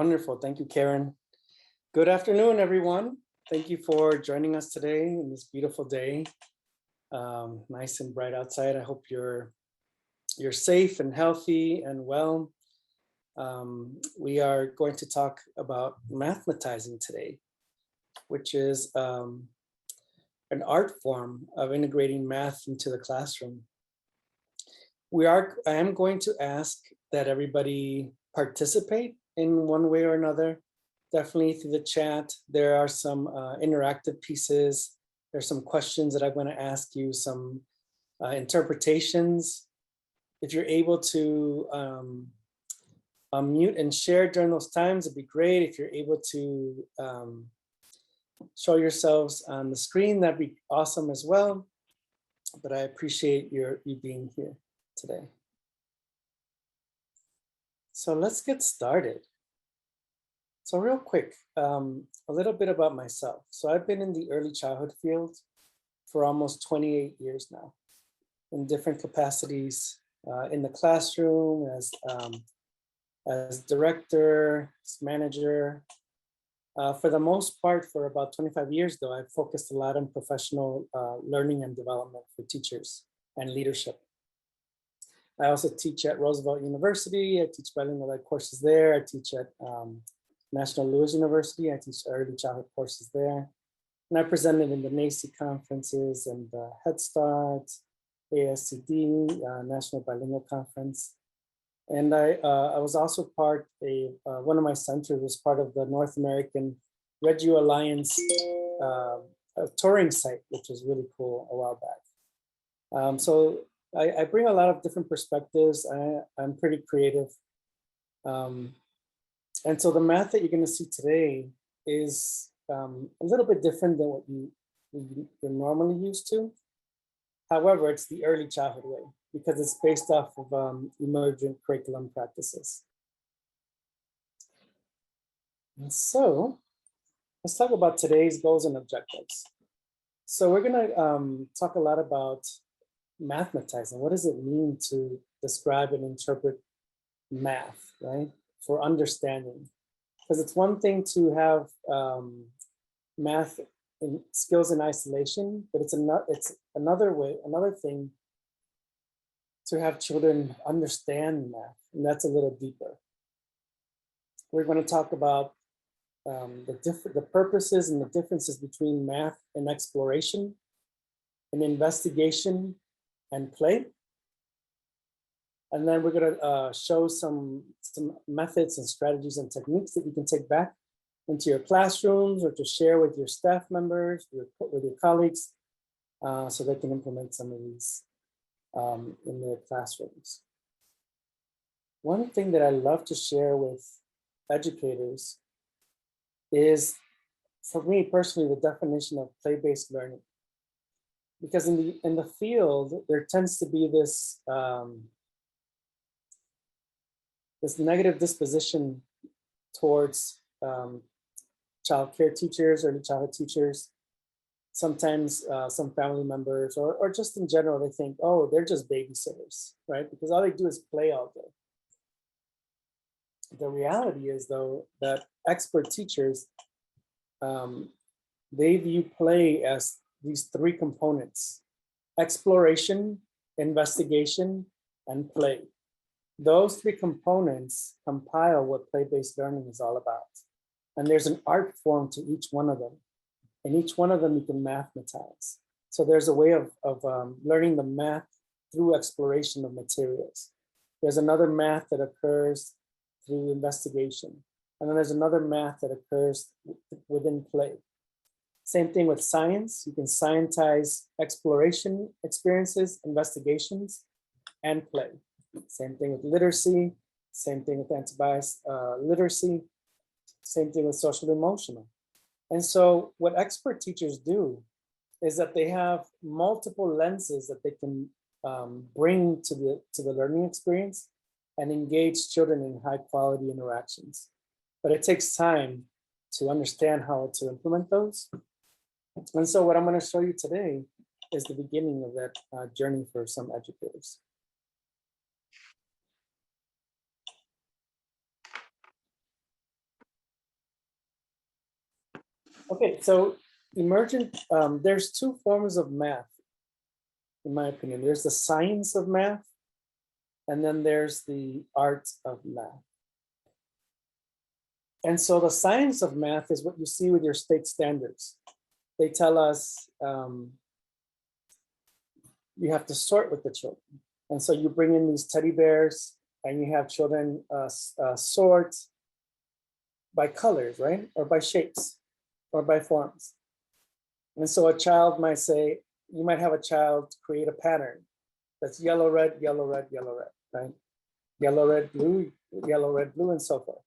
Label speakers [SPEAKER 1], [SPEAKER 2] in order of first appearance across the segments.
[SPEAKER 1] Wonderful. Thank you, Karen. Good afternoon, everyone. Thank you for joining us today in this beautiful day. Nice and bright outside. I hope you're safe and healthy and well. We are going to talk about mathematizing today, which is an art form of integrating math into the classroom. I am going to ask that everybody participate in one way or another, definitely through the chat. There are some interactive pieces. There's some questions that I'm going to ask you, some interpretations. If you're able to unmute and share during those times, it'd be great. If you're able to show yourselves on the screen, that'd be awesome as well. But I appreciate you being here today. So let's get started. So real quick, a little bit about myself. So I've been in the early childhood field for almost 28 years now, in different capacities, in the classroom, as director, as manager. For the most part, for about 25 years though, I've focused a lot on professional learning and development for teachers and leadership. I also teach at Roosevelt University. I teach bilingual ed courses there. I teach at National Louis University. I teach early childhood courses there. And I presented in the NACE conferences and Head Start, ASCD, National Bilingual Conference. And I was also one of my centers was part of the North American Reggio Alliance touring site, which was really cool a while back. So I bring a lot of different perspectives. I'm pretty creative. And so the math that you're going to see today is a little bit different than what you're normally used to. However, it's the early childhood way because it's based off of emergent curriculum practices. And so let's talk about today's goals and objectives. So we're going to talk a lot about mathematizing. What does it mean to describe and interpret math, right? For understanding. Because it's one thing to have math skills in isolation, but it's another thing to have children understand math, and that's a little deeper. We're going to talk about the purposes and the differences between math and exploration, and investigation and play. And then we're going to show some methods and strategies and techniques that you can take back into your classrooms or to share with your staff members, with your colleagues, so they can implement some of these in their classrooms. One thing that I love to share with educators is, for me personally, the definition of play-based learning. Because in the field, there tends to be this this negative disposition towards child care teachers, early childhood teachers. Sometimes some family members, or just in general, they think, oh, they're just babysitters, right? Because all they do is play all day. The reality is, though, that expert teachers, they view play as these three components: exploration, investigation, and play. Those three components compile what play-based learning is all about. And there's an art form to each one of them. And each one of them you can mathematize. So there's a way of learning the math through exploration of materials. There's another math that occurs through investigation. And then there's another math that occurs within play. Same thing with science. You can scientize exploration experiences, investigations, and play. Same thing with literacy, same thing with anti-bias literacy, same thing with social emotional. And so what expert teachers do is that they have multiple lenses that they can bring to the learning experience and engage children in high quality interactions. But it takes time to understand how to implement those. And so what I'm going to show you today is the beginning of that journey for some educators. Okay, so emergent, there's two forms of math, in my opinion. There's the science of math, and then there's the art of math. And so the science of math is what you see with your state standards. They tell us you have to sort with the children. And so you bring in these teddy bears and you have children sort by colors, right? Or by shapes or by forms. And so a child might say, you might have a child create a pattern that's yellow, red, yellow, red, yellow, red, right? Yellow, red, blue, yellow, red, blue, and so forth.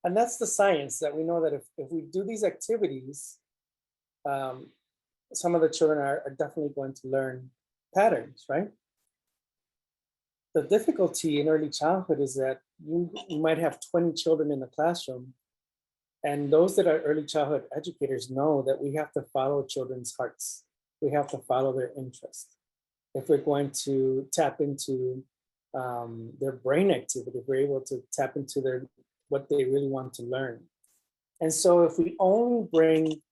[SPEAKER 1] And that's the science that we know that if we do these activities, some of the children are definitely going to learn patterns, right? The difficulty in early childhood is that you might have 20 children in the classroom, and those that are early childhood educators know that we have to follow children's hearts. We have to follow their interest. If we're going to tap into their brain activity, if we're able to tap into what they really want to learn. And so if we only bring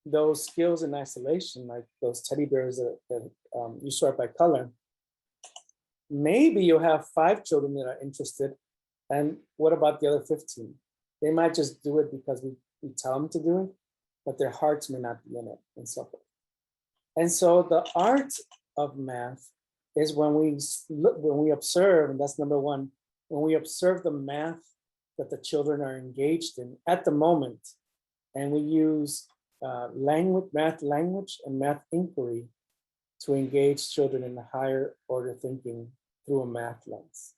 [SPEAKER 1] those skills in isolation, like those teddy bears that you sort by color, maybe you'll have 5 children that are interested. And what about the other 15? They might just do it because we tell them to do it, but their hearts may not be in it, and so forth. And so the art of math is when we observe, and that's number one, when we observe the math that the children are engaged in at the moment, and we use math language and math inquiry to engage children in the higher order thinking through a math lens.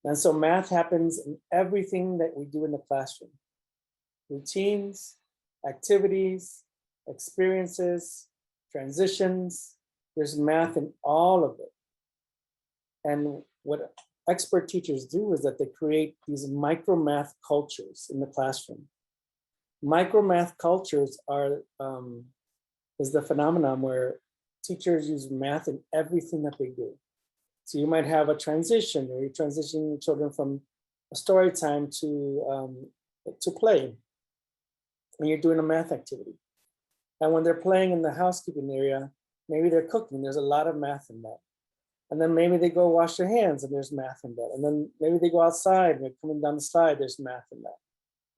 [SPEAKER 1] And so math happens in everything that we do in the classroom. Routines, activities, experiences, transitions, there's math in all of it. And what expert teachers do is that they create these micro math cultures in the classroom. Micro math cultures is the phenomenon where teachers use math in everything that they do. So you might have a transition, where you're transitioning children from a story time to play, and you're doing a math activity. And when they're playing in the housekeeping area, maybe they're cooking, there's a lot of math in that. And then maybe they go wash their hands and there's math in that. And then maybe they go outside and they're coming down the slide, there's math in that.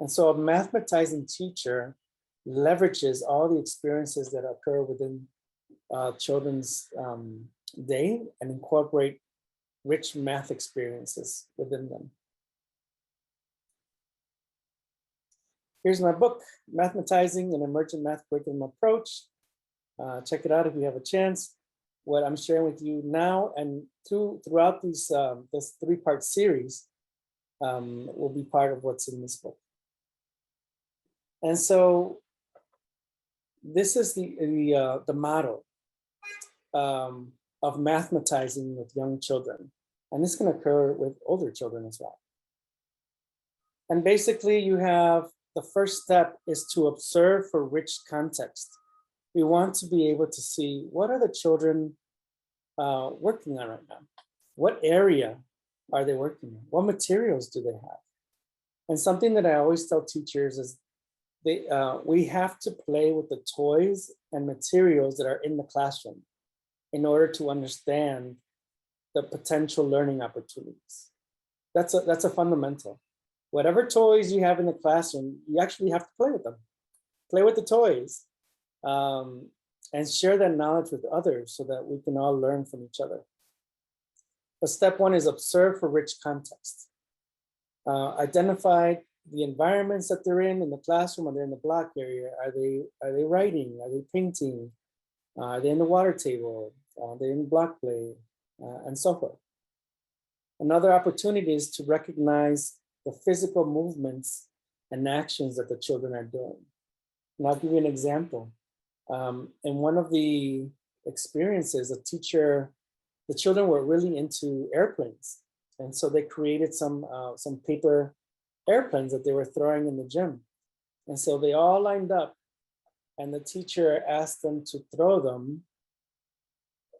[SPEAKER 1] And so a mathematizing teacher leverages all the experiences that occur within children's day and incorporate rich math experiences within them. Here's my book, Mathematizing, an Emergent Math Curriculum Approach. Check it out if you have a chance. What I'm sharing with you now and throughout this 3-part series will be part of what's in this book. And so this is the model of mathematizing with young children. And this can occur with older children as well. And basically you have the first step is to observe for rich context. We want to be able to see what are the children working on right now? What area are they working on? What materials do they have? And something that I always tell teachers is we have to play with the toys and materials that are in the classroom in order to understand the potential learning opportunities. That's a fundamental. Whatever toys you have in the classroom, you actually have to play with them. Play with the toys and share that knowledge with others so that we can all learn from each other. But step 1 is observe for rich context. Identify the environments that they're in the classroom. Are they in the block area? Are they writing? Are they painting? Are they in the water table? Are they in block play? And so forth. Another opportunity is to recognize the physical movements and actions that the children are doing. And I'll give you an example. In one of the experiences, the children were really into airplanes. And so they created some paper airplanes that they were throwing in the gym. And so they all lined up and the teacher asked them to throw them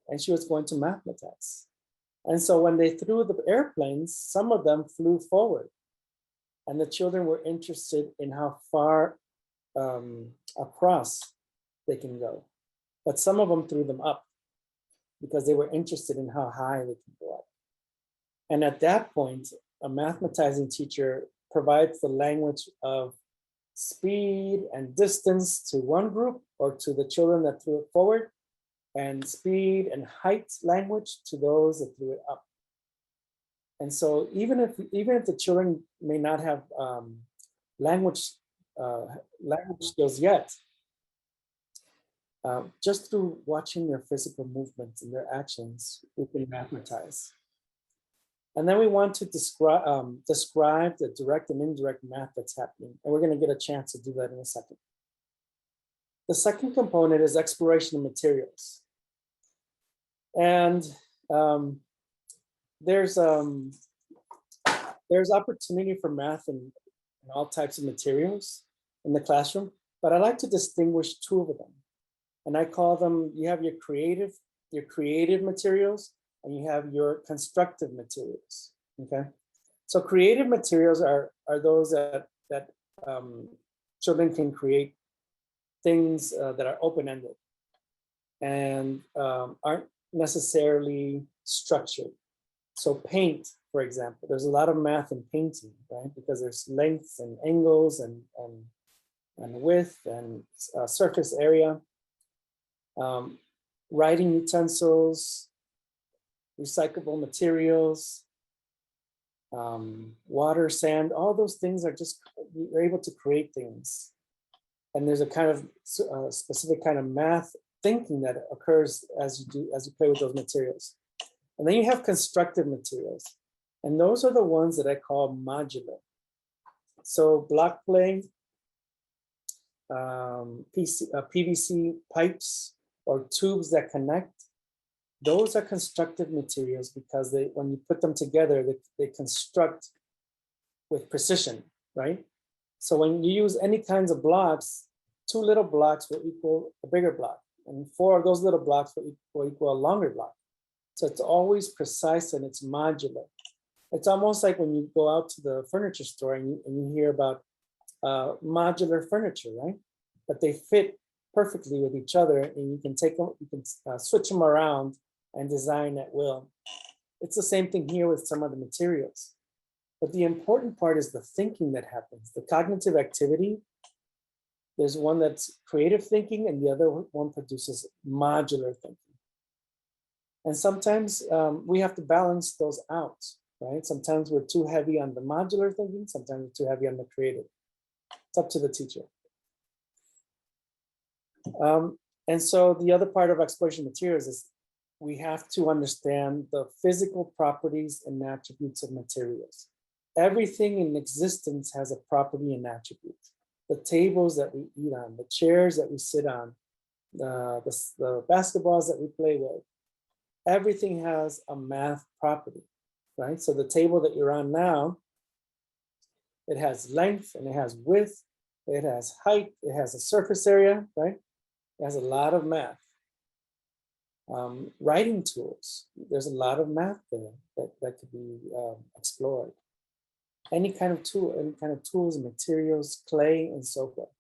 [SPEAKER 1] and she was going to mathematize. And so when they threw the airplanes, some of them flew forward and the children were interested in how far across they can go. But some of them threw them up because they were interested in how high they can go up. And at that point, a mathematizing teacher provides the language of speed and distance to one group or to the children that threw it forward, and speed and height language to those that threw it up. And so even if the children may not have language skills yet, just through watching their physical movements and their actions, we can mathematize. And then we want to describe the direct and indirect math that's happening. And we're going to get a chance to do that in a second. The second component is exploration of materials. And there's opportunity for math in all types of materials in the classroom, but I like to distinguish two of them. And I call them, you have your creative materials, and you have your constructive materials, okay? So creative materials are those that children can create things that are open-ended and aren't necessarily structured. So paint, for example, there's a lot of math in painting, right? Because there's lengths and angles and width and surface area. Writing utensils, recyclable materials, water, sand, all those things are just, you're able to create things. And there's a kind of specific kind of math thinking that occurs as you play with those materials. And then you have constructive materials. And those are the ones that I call modular. So block play, PVC pipes or tubes that connect, those are constructive materials because when you put them together, they construct with precision, right? So when you use any kinds of blocks, 2 little blocks will equal a bigger block, and 4 of those little blocks will equal a longer block. So it's always precise and it's modular. It's almost like when you go out to the furniture store and you hear about modular furniture, right? But they fit perfectly with each other, and you can switch them around and design at will. It's the same thing here with some of the materials. But the important part is the thinking that happens, the cognitive activity. There's one that's creative thinking, and the other one produces modular thinking. And sometimes we have to balance those out, right? Sometimes we're too heavy on the modular thinking, sometimes we're too heavy on the creative. It's up to the teacher. And so the other part of exploration materials is we have to understand the physical properties and attributes of materials. Everything in existence has a property and attribute. The tables that we eat on, the chairs that we sit on, the basketballs that we play with, everything has a math property, right? So the table that you're on now, it has length and it has width, it has height, it has a surface area, right? It has a lot of math. Writing tools, there's a lot of math there that could be explored. Any kind of tools, materials, clay, and so forth.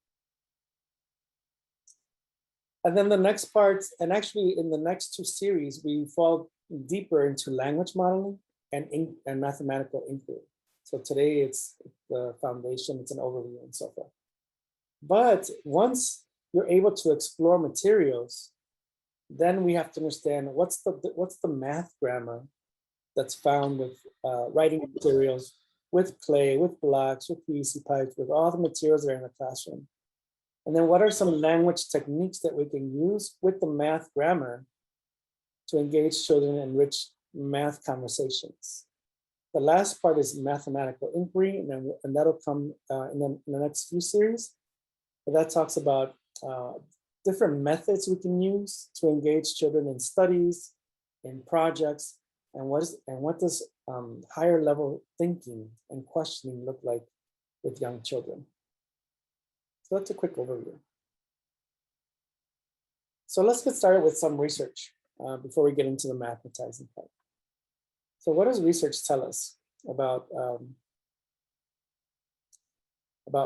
[SPEAKER 1] And then the next part, and actually in the next 2 series, we fall deeper into language modeling and mathematical inquiry. So today it's the foundation, it's an overview and so forth. But once you're able to explore materials, then we have to understand what's the math grammar that's found with writing materials, with clay, with blocks, with PVC pipes, with all the materials that are in the classroom. And then what are some language techniques that we can use with the math grammar to engage children in rich math conversations? The last part is mathematical inquiry, and that'll come in the next few series. But that talks about different methods we can use to engage children in studies, in projects, and what does higher level thinking and questioning look like with young children. So that's a quick overview. So let's get started with some research before we get into the mathematizing part. So what does research tell us about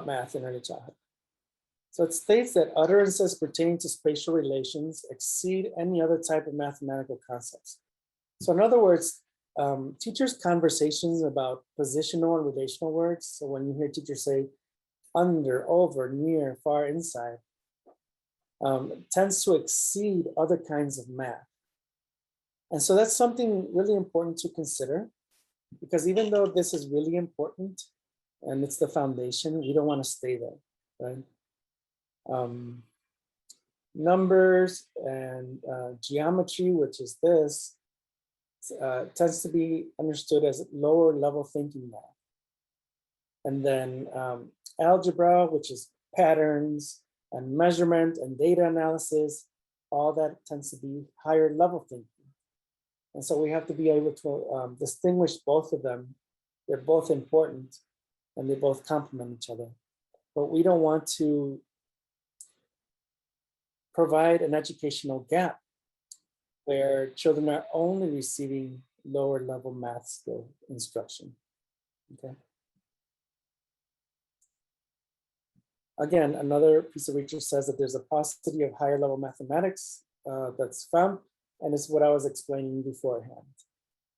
[SPEAKER 1] math in early childhood? So it states that utterances pertaining to spatial relations exceed any other type of mathematical concepts. So in other words, teachers' conversations about positional and relational words, so when you hear teachers say under, over, near, far, inside, tends to exceed other kinds of math. And so that's something really important to consider, because even though this is really important and it's the foundation, we don't want to stay there, right? Numbers and geometry, which is this, tends to be understood as lower level thinking math. And then algebra, which is patterns and measurement and data analysis, all that tends to be higher level thinking. And so we have to be able to distinguish both of them. They're both important and they both complement each other. But we don't want to provide an educational gap where children are only receiving lower level math skill instruction, okay? Again, another piece of research says that there's a paucity of higher level mathematics that's found, and it's what I was explaining beforehand.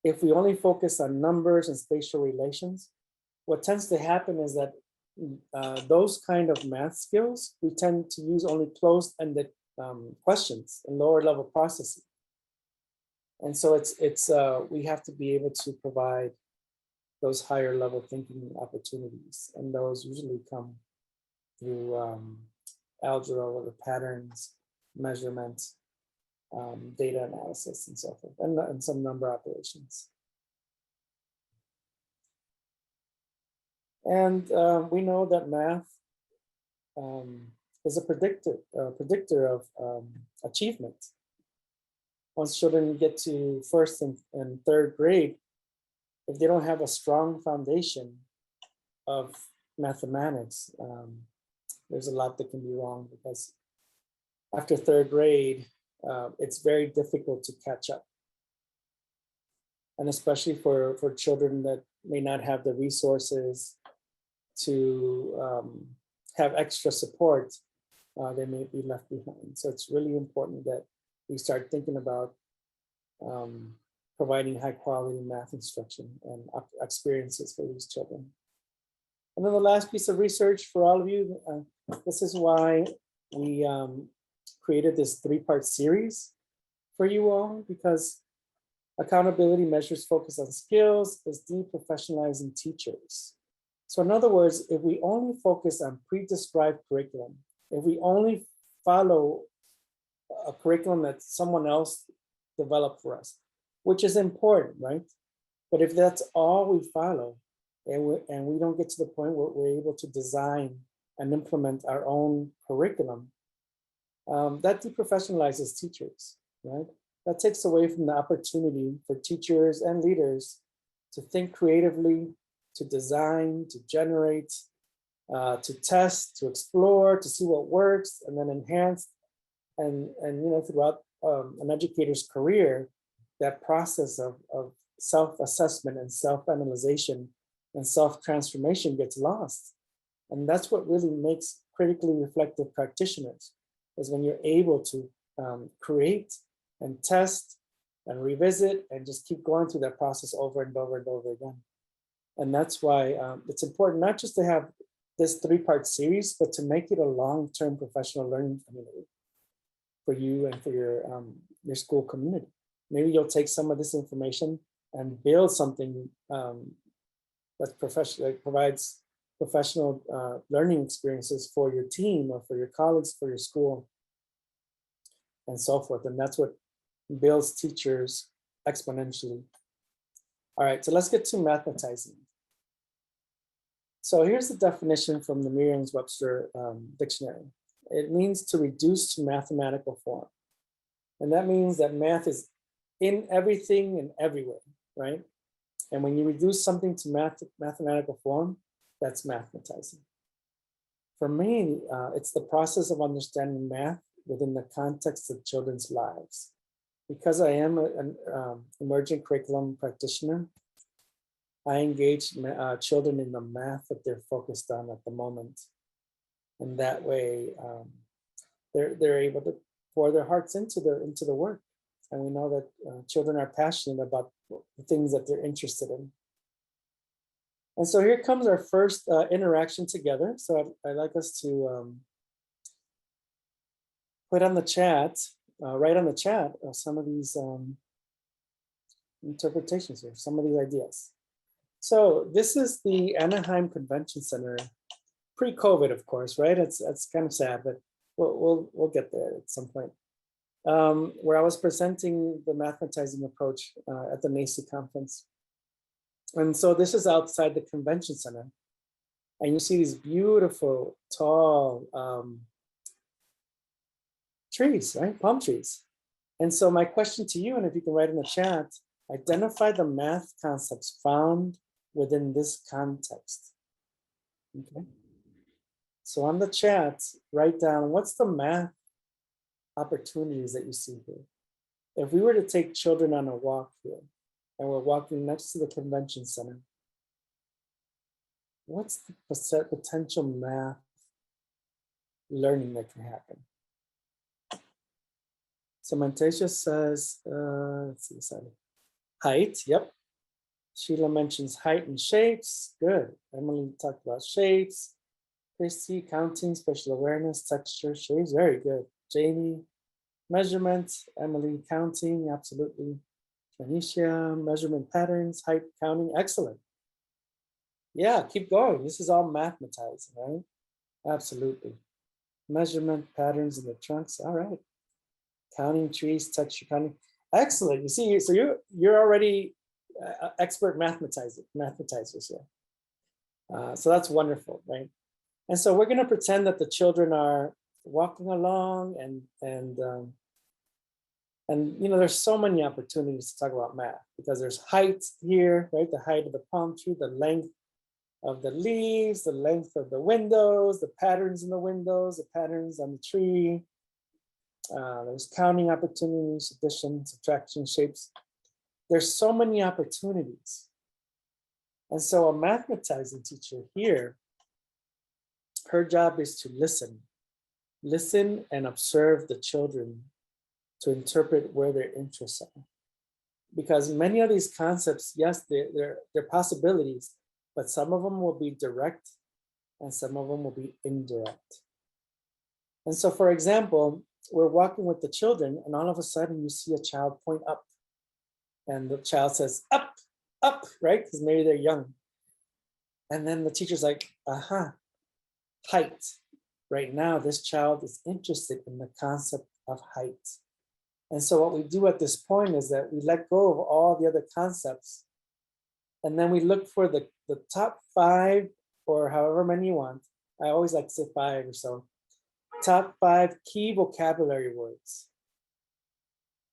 [SPEAKER 1] If we only focus on numbers and spatial relations, what tends to happen is that those kind of math skills, we tend to use only closed-ended questions and lower level processing. And so we have to be able to provide those higher level thinking opportunities, and those usually come through algebra or the patterns, measurements, data analysis, and so forth, and some number operations. And we know that math is a predictor of achievement. Once children get to first and third grade, if they don't have a strong foundation of mathematics, there's a lot that can be wrong, because after third grade, it's very difficult to catch up. And especially for children that may not have the resources to have extra support, they may be left behind. So it's really important that we start thinking about providing high quality math instruction and experiences for these children. And then the last piece of research for all of you, this is why we created this 3-part series for you all, because accountability measures focus on skills is deprofessionalizing teachers. So in other words, if we only focus on pre-described curriculum, if we only follow a curriculum that someone else developed for us, which is important, right? But if that's all we follow, and we don't get to the point where we're able to design and implement our own curriculum, that deprofessionalizes teachers, right? That takes away from the opportunity for teachers and leaders to think creatively, to design, to generate, to test, to explore, to see what works, and then enhance. And throughout an educator's career, that process of self-assessment and self-analyzation and self-transformation gets lost. And that's what really makes critically reflective practitioners, is when you're able to create and test and revisit and just keep going through that process over and over and over again. And that's why it's important not just to have this 3-part series, but to make it a long-term professional learning community for you and for your school community. Maybe you'll take some of this information and build something that's professional, that provides professional learning experiences for your team or for your colleagues, for your school, and so forth. And that's what builds teachers exponentially. All right, so let's get to mathematizing. So here's the definition from the Merriam-Webster dictionary. It means to reduce to mathematical form. And that means that math is in everything and everywhere, right? And when you reduce something to mathematical form, that's mathematizing. For me, it's the process of understanding math within the context of children's lives. Because I am an emerging curriculum practitioner, I engage children in the math that they're focused on at the moment. And that way, they're able to pour their hearts into the work. And we know that children are passionate about the things that they're interested in. And so here comes our first interaction together. So I'd like us to put on the chat, write on the chat some of these interpretations here, some of these ideas. So this is the Anaheim Convention Center, pre-COVID, of course, right? It's kind of sad, but we'll get there at some point. Where I was presenting the mathematizing approach at the NACE conference. And so this is outside the convention center. And you see these beautiful, tall trees, right? Palm trees. And so my question to you, and if you can write in the chat, identify the math concepts found within this context. Okay. So on the chat, write down what's the math opportunities that you see here. If we were to take children on a walk here, and we're walking next to the convention center, what's the potential math learning that can happen? So Mantesia says, let's see, sorry. Height, yep. Sheila mentions height and shapes, good. Emily talked about shapes. Christy, counting, special awareness, texture, shapes, very good. Jamie, measurement. Emily, counting, absolutely. Tanisha, measurement patterns, height, counting, excellent. Yeah, keep going. This is all mathematizing, right? Absolutely. Measurement patterns in the trunks, all right. Counting trees, texture counting, excellent. You see, so you're already expert mathematizers here. So that's wonderful, right? And so we're going to pretend that the children are walking along, and you know, there's so many opportunities to talk about math because there's height here, right? The height of the palm tree, the length of the leaves, the length of the windows, the patterns in the windows, the patterns on the tree. There's counting opportunities, addition, subtraction, shapes. There's so many opportunities. And so a mathematizing teacher here, her job is to listen and observe the children to interpret where their interests are. Because many of these concepts, yes, they're possibilities, but some of them will be direct and some of them will be indirect. And so, for example, we're walking with the children and all of a sudden you see a child point up and the child says, up, up, right? Because maybe they're young. And then the teacher's like, aha, height. Right now, this child is interested in the concept of height. And so what we do at this point is that we let go of all the other concepts. And then we look for the top 5 or however many you want. I always like to say 5 or so. Top 5 key vocabulary words.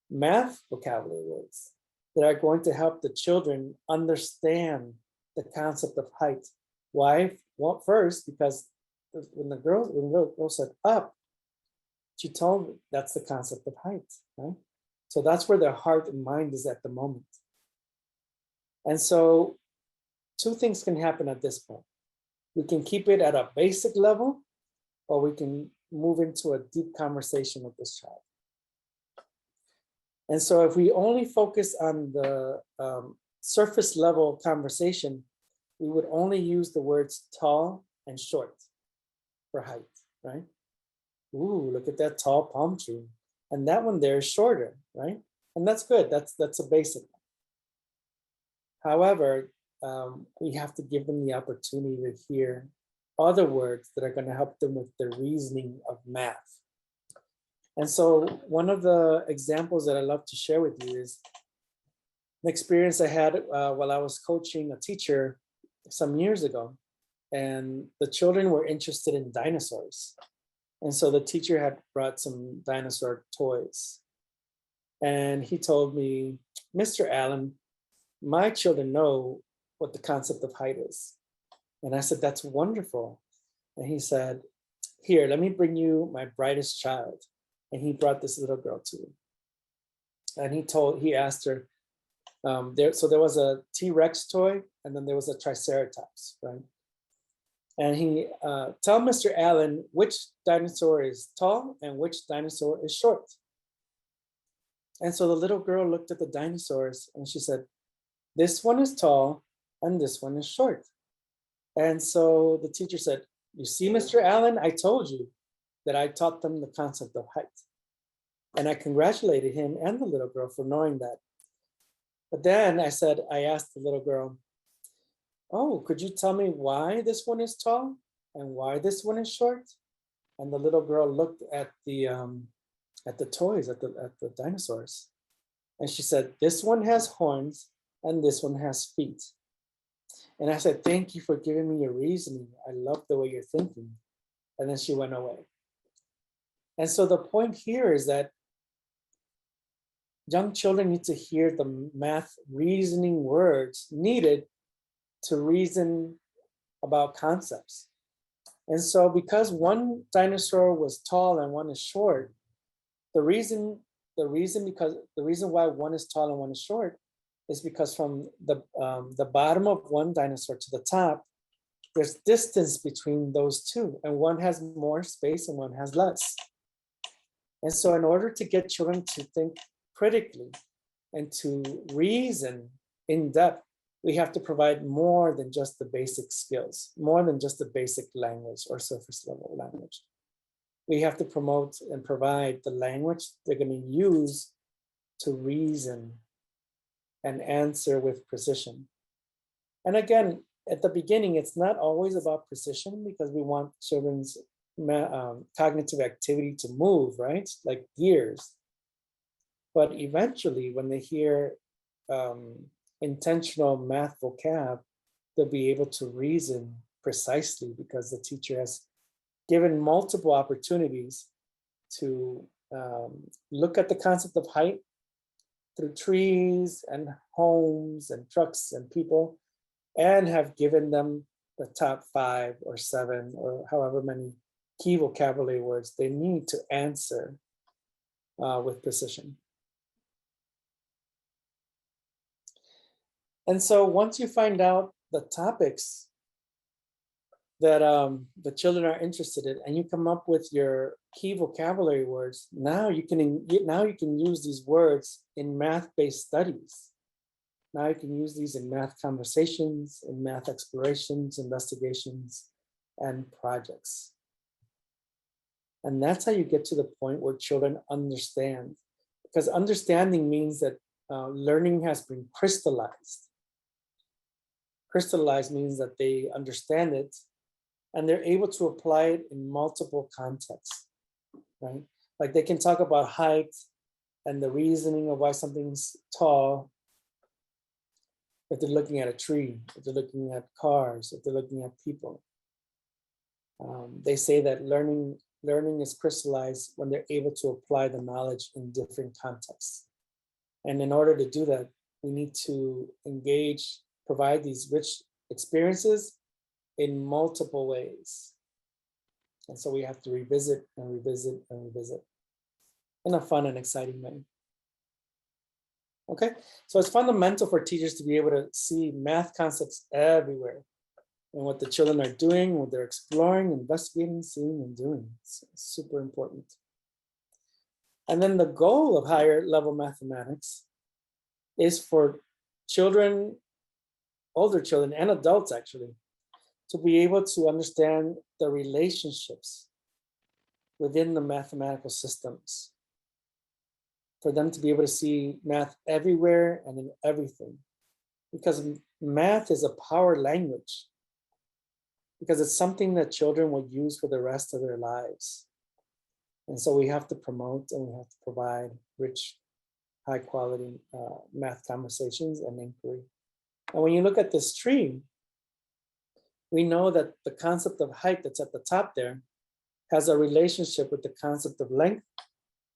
[SPEAKER 1] Math vocabulary words that are going to help the children understand the concept of height. Why? Well, first, because when the girl said up, she told me that's the concept of height, right? So that's where their heart and mind is at the moment. And so 2 things can happen at this point. We can keep it at a basic level, or we can move into a deep conversation with this child. And so if we only focus on the surface level conversation, we would only use the words tall and short for height, right? Ooh, look at that tall palm tree. And that one there is shorter, right? And that's good, that's a basic one. However, we have to give them the opportunity to hear other words that are going to help them with the reasoning of math. And so one of the examples that I love to share with you is an experience I had while I was coaching a teacher some years ago. And the children were interested in dinosaurs. And so the teacher had brought some dinosaur toys. And he told me, Mr. Allen, my children know what the concept of height is. And I said, that's wonderful. And he said, here, let me bring you my brightest child. And he brought this little girl to me. And he asked her, so there was a T-Rex toy, and then there was a Triceratops, right? And he tell Mr. Allen which dinosaur is tall and which dinosaur is short. And so the little girl looked at the dinosaurs and she said, this one is tall and this one is short. And so the teacher said, you see, Mr. Allen, I told you that I taught them the concept of height. And I congratulated him and the little girl for knowing that. But then I asked the little girl, oh, could you tell me why this one is tall and why this one is short? And the little girl looked at the toys, at the dinosaurs. And she said, this one has horns and this one has feet. And I said, thank you for giving me your reasoning. I love the way you're thinking. And then she went away. And so the point here is that young children need to hear the math reasoning words needed to reason about concepts. And so because one dinosaur was tall and one is short, the reason why one is tall and one is short is because from the bottom of one dinosaur to the top, there's distance between those two, and one has more space and one has less. And so in order to get children to think critically and to reason in depth, we have to provide more than just the basic skills, more than just the basic language or surface level language. We have to promote and provide the language they're going to use to reason and answer with precision. And again, at the beginning, it's not always about precision because we want children's cognitive activity to move, right? Like gears. But eventually, when they hear intentional math vocab, they'll be able to reason precisely because the teacher has given multiple opportunities to look at the concept of height through trees and homes and trucks and people, and have given them the top 5 or 7 or however many key vocabulary words they need to answer with precision. And so once you find out the topics that the children are interested in, and you come up with your key vocabulary words, now you can use these words in math-based studies. Now you can use these in math conversations, in math explorations, investigations, and projects. And that's how you get to the point where children understand, because understanding means that learning has been crystallized. Crystallized means that they understand it and they're able to apply it in multiple contexts, right? Like they can talk about height and the reasoning of why something's tall if they're looking at a tree, if they're looking at cars, if they're looking at people. They say that learning is crystallized when they're able to apply the knowledge in different contexts. And in order to do that, we need to engage, provide these rich experiences in multiple ways. And so we have to revisit and revisit and revisit in a fun and exciting way. Okay, so it's fundamental for teachers to be able to see math concepts everywhere and what the children are doing, what they're exploring, investigating, seeing, and doing. It's super important. And then the goal of higher level mathematics is for children, older children and adults actually, to be able to understand the relationships within the mathematical systems, for them to be able to see math everywhere and in everything, because math is a power language, because it's something that children will use for the rest of their lives. And so we have to promote and we have to provide rich, high quality math conversations and inquiry. And when you look at this tree, we know that the concept of height that's at the top there has a relationship with the concept of length,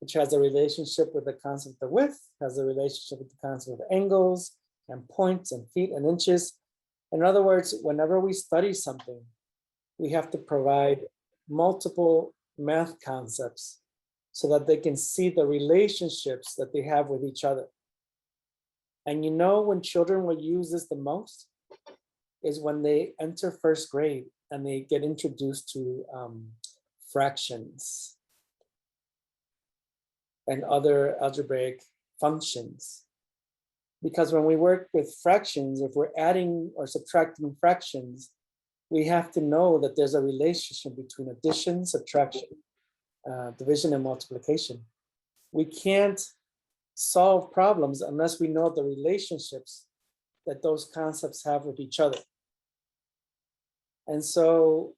[SPEAKER 1] which has a relationship with the concept of width, has a relationship with the concept of angles and points and feet and inches. In other words, whenever we study something, we have to provide multiple math concepts so that they can see the relationships that they have with each other. And you know when children will use this the most is when they enter first grade and they get introduced to fractions and other algebraic functions. Because when we work with fractions, if we're adding or subtracting fractions, we have to know that there's a relationship between addition, subtraction, division, and multiplication. We can't solve problems unless we know the relationships that those concepts have with each other. And so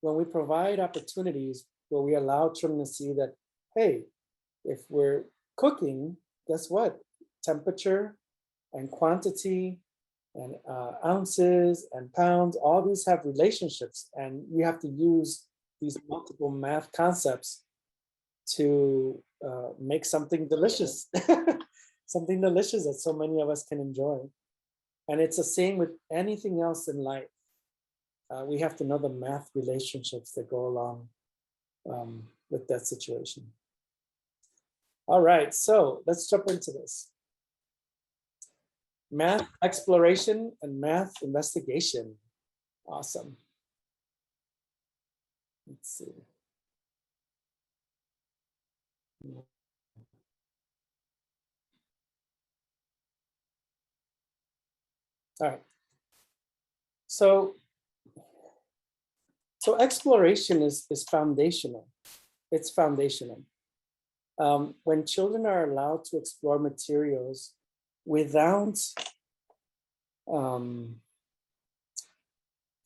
[SPEAKER 1] when we provide opportunities where we allow children to see that, hey, if we're cooking, guess what? Temperature and quantity and ounces and pounds, all these have relationships, and you have to use these multiple math concepts to make something delicious, something delicious that so many of us can enjoy. And it's the same with anything else in life. We have to know the math relationships that go along with that situation. All right, so let's jump into this. Math exploration and math investigation. Awesome. Let's see. All right. So exploration is foundational. It's foundational. When children are allowed to explore materials without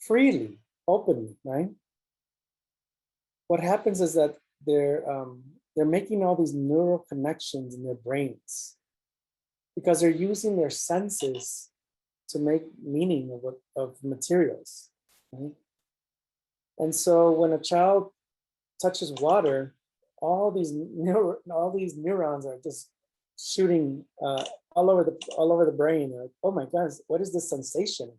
[SPEAKER 1] freely, openly, right? What happens is that they're making all these neural connections in their brains because they're using their senses to make meaning of materials. Right? And so when a child touches water, all these neurons are just shooting all over the brain. They're like, oh my gosh, what is this sensation?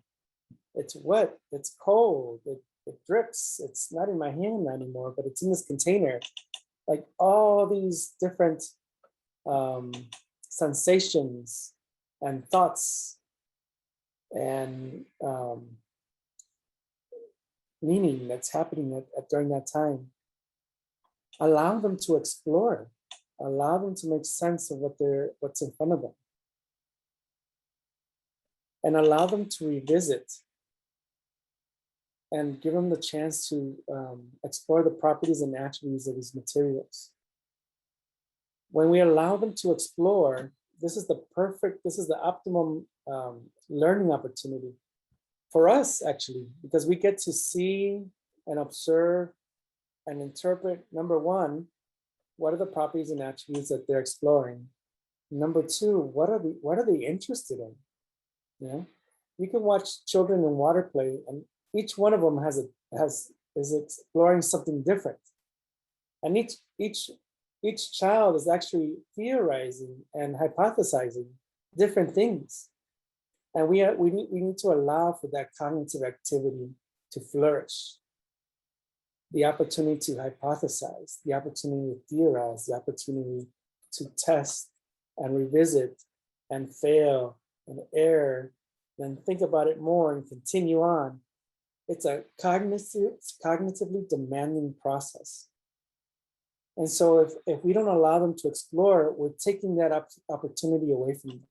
[SPEAKER 1] It's wet, it's cold, it drips, it's not in my hand anymore, but it's in this container. Like all these different sensations and thoughts and meaning that's happening during that time. Allow them to explore, allow them to make sense of what's in front of them, and allow them to revisit and give them the chance to explore the properties and attributes of these materials. When we allow them to explore, this is the optimum learning opportunity for us, actually, because we get to see and observe and interpret, number one, what are the properties and attributes that they're exploring? Number two, what are they interested in? You know, you can watch children in water play, and each one of them is exploring something different, and each child is actually theorizing and hypothesizing different things, and we need to allow for that cognitive activity to flourish. The opportunity to hypothesize, the opportunity to theorize, the opportunity to test and revisit and fail and err, then think about it more and continue on. It's a cognitively demanding process. And so if we don't allow them to explore, we're taking that opportunity away from them.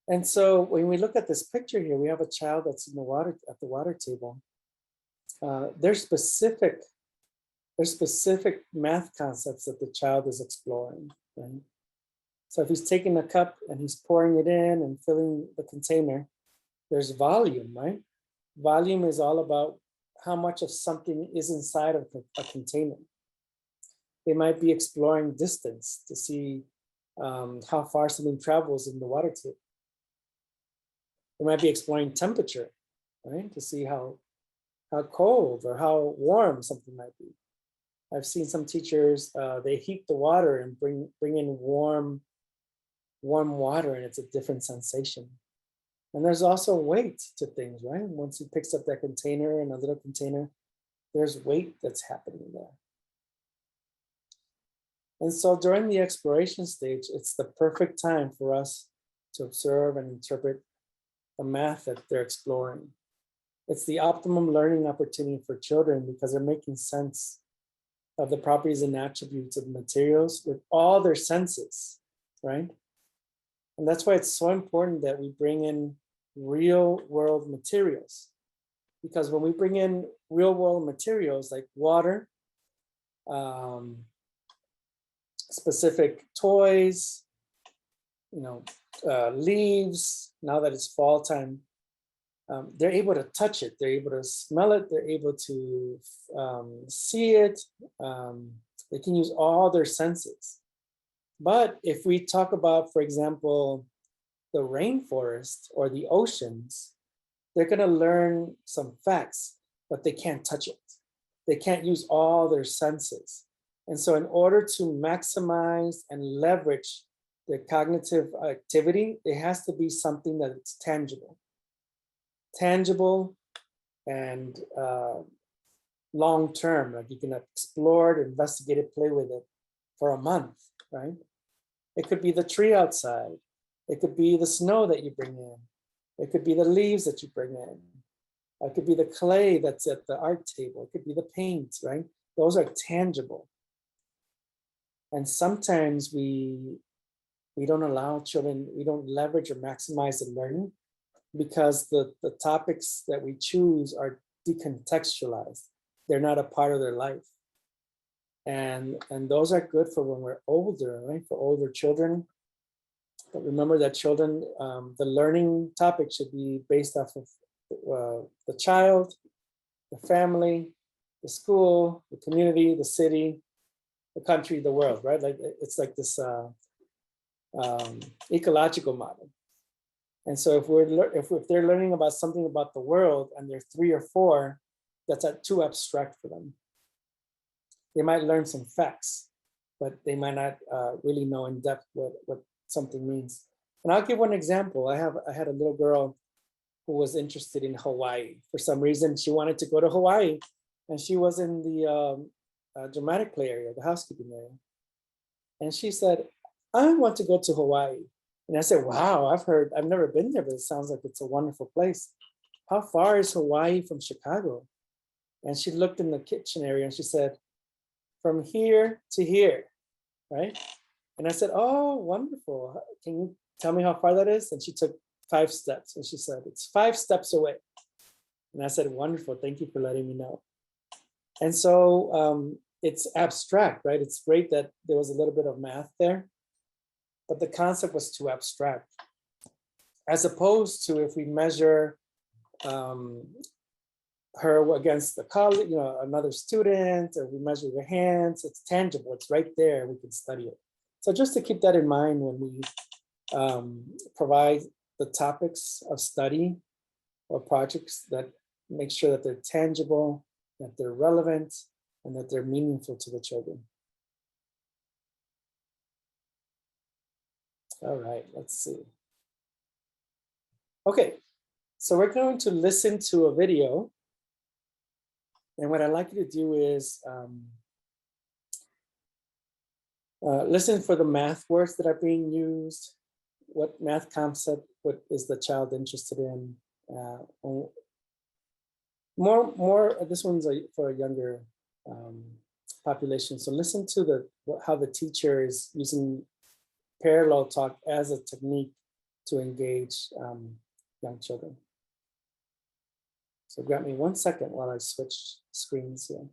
[SPEAKER 1] And so when we look at this picture here, we have a child that's in the water at the water table. There's specific math concepts that the child is exploring. Right? So if he's taking a cup and he's pouring it in and filling the container, there's volume, right? Volume is all about how much of something is inside of a container. They might be exploring distance to see how far something travels in the water table. They might be exploring temperature, right? To see how cold or how warm something might be. I've seen some teachers, they heat the water and bring in warm water, and it's a different sensation. And there's also weight to things, right? Once he picks up that container in a little container, there's weight that's happening there. And so during the exploration stage, it's the perfect time for us to observe and interpret the math that they're exploring. It's the optimum learning opportunity for children because they're making sense of the properties and attributes of materials with all their senses, right? And that's why it's so important that we bring in real world materials. Because when we bring in real world materials like water, specific toys, leaves, now that it's fall time, they're able to touch it, they're able to smell it, they're able to see it. They can use all their senses. But if we talk about, for example, the rainforest or the oceans, they're going to learn some facts, but they can't touch it. They can't use all their senses. And so in order to maximize and leverage their cognitive activity, it has to be something that's tangible. Tangible and long-term, like you can explore it, investigate it, play with it for a month, right? It could be the tree outside. It could be the snow that you bring in. It could be the leaves that you bring in. It could be the clay that's at the art table. It could be the paint, right? Those are tangible. And sometimes we don't allow children, we don't leverage or maximize the learning because the topics that we choose are decontextualized. They're not a part of their life. And those are good for when we're older, right? For older children. But remember that children, the learning topic should be based off of the child, the family, the school, the community, the city, the country, the world, right? Like it's like this ecological model. And so if they're learning about something about the world and they're 3 or 4, that's too abstract for them. They might learn some facts, but they might not really know in depth what something means. And I'll give one example. I had a little girl who was interested in Hawaii. For some reason, she wanted to go to Hawaii, and she was in the dramatic play area, the housekeeping area. And she said, I want to go to Hawaii. And I said, wow, I've never been there, but it sounds like it's a wonderful place. How far is Hawaii from Chicago? And she looked in the kitchen area and she said, from here to here, right? And I said, oh, wonderful. Can you tell me how far that is? And she took 5 steps and she said, it's 5 steps away. And I said, wonderful, thank you for letting me know. And so it's abstract, right? It's great that there was a little bit of math there, but the concept was too abstract. As opposed to if we measure her against the college, another student, or we measure her hands, it's tangible, it's right there, we can study it. So just to keep that in mind when we provide the topics of study or projects, that make sure that they're tangible, that they're relevant, and that they're meaningful to the children. All right, let's see. Okay, so we're going to listen to a video. And what I'd like you to do is listen for the math words that are being used, what math concept, what is the child interested in. This one's for a younger population. So listen to how the teacher is using parallel talk as a technique to engage young children. So grab me 1 second while I switch screens here.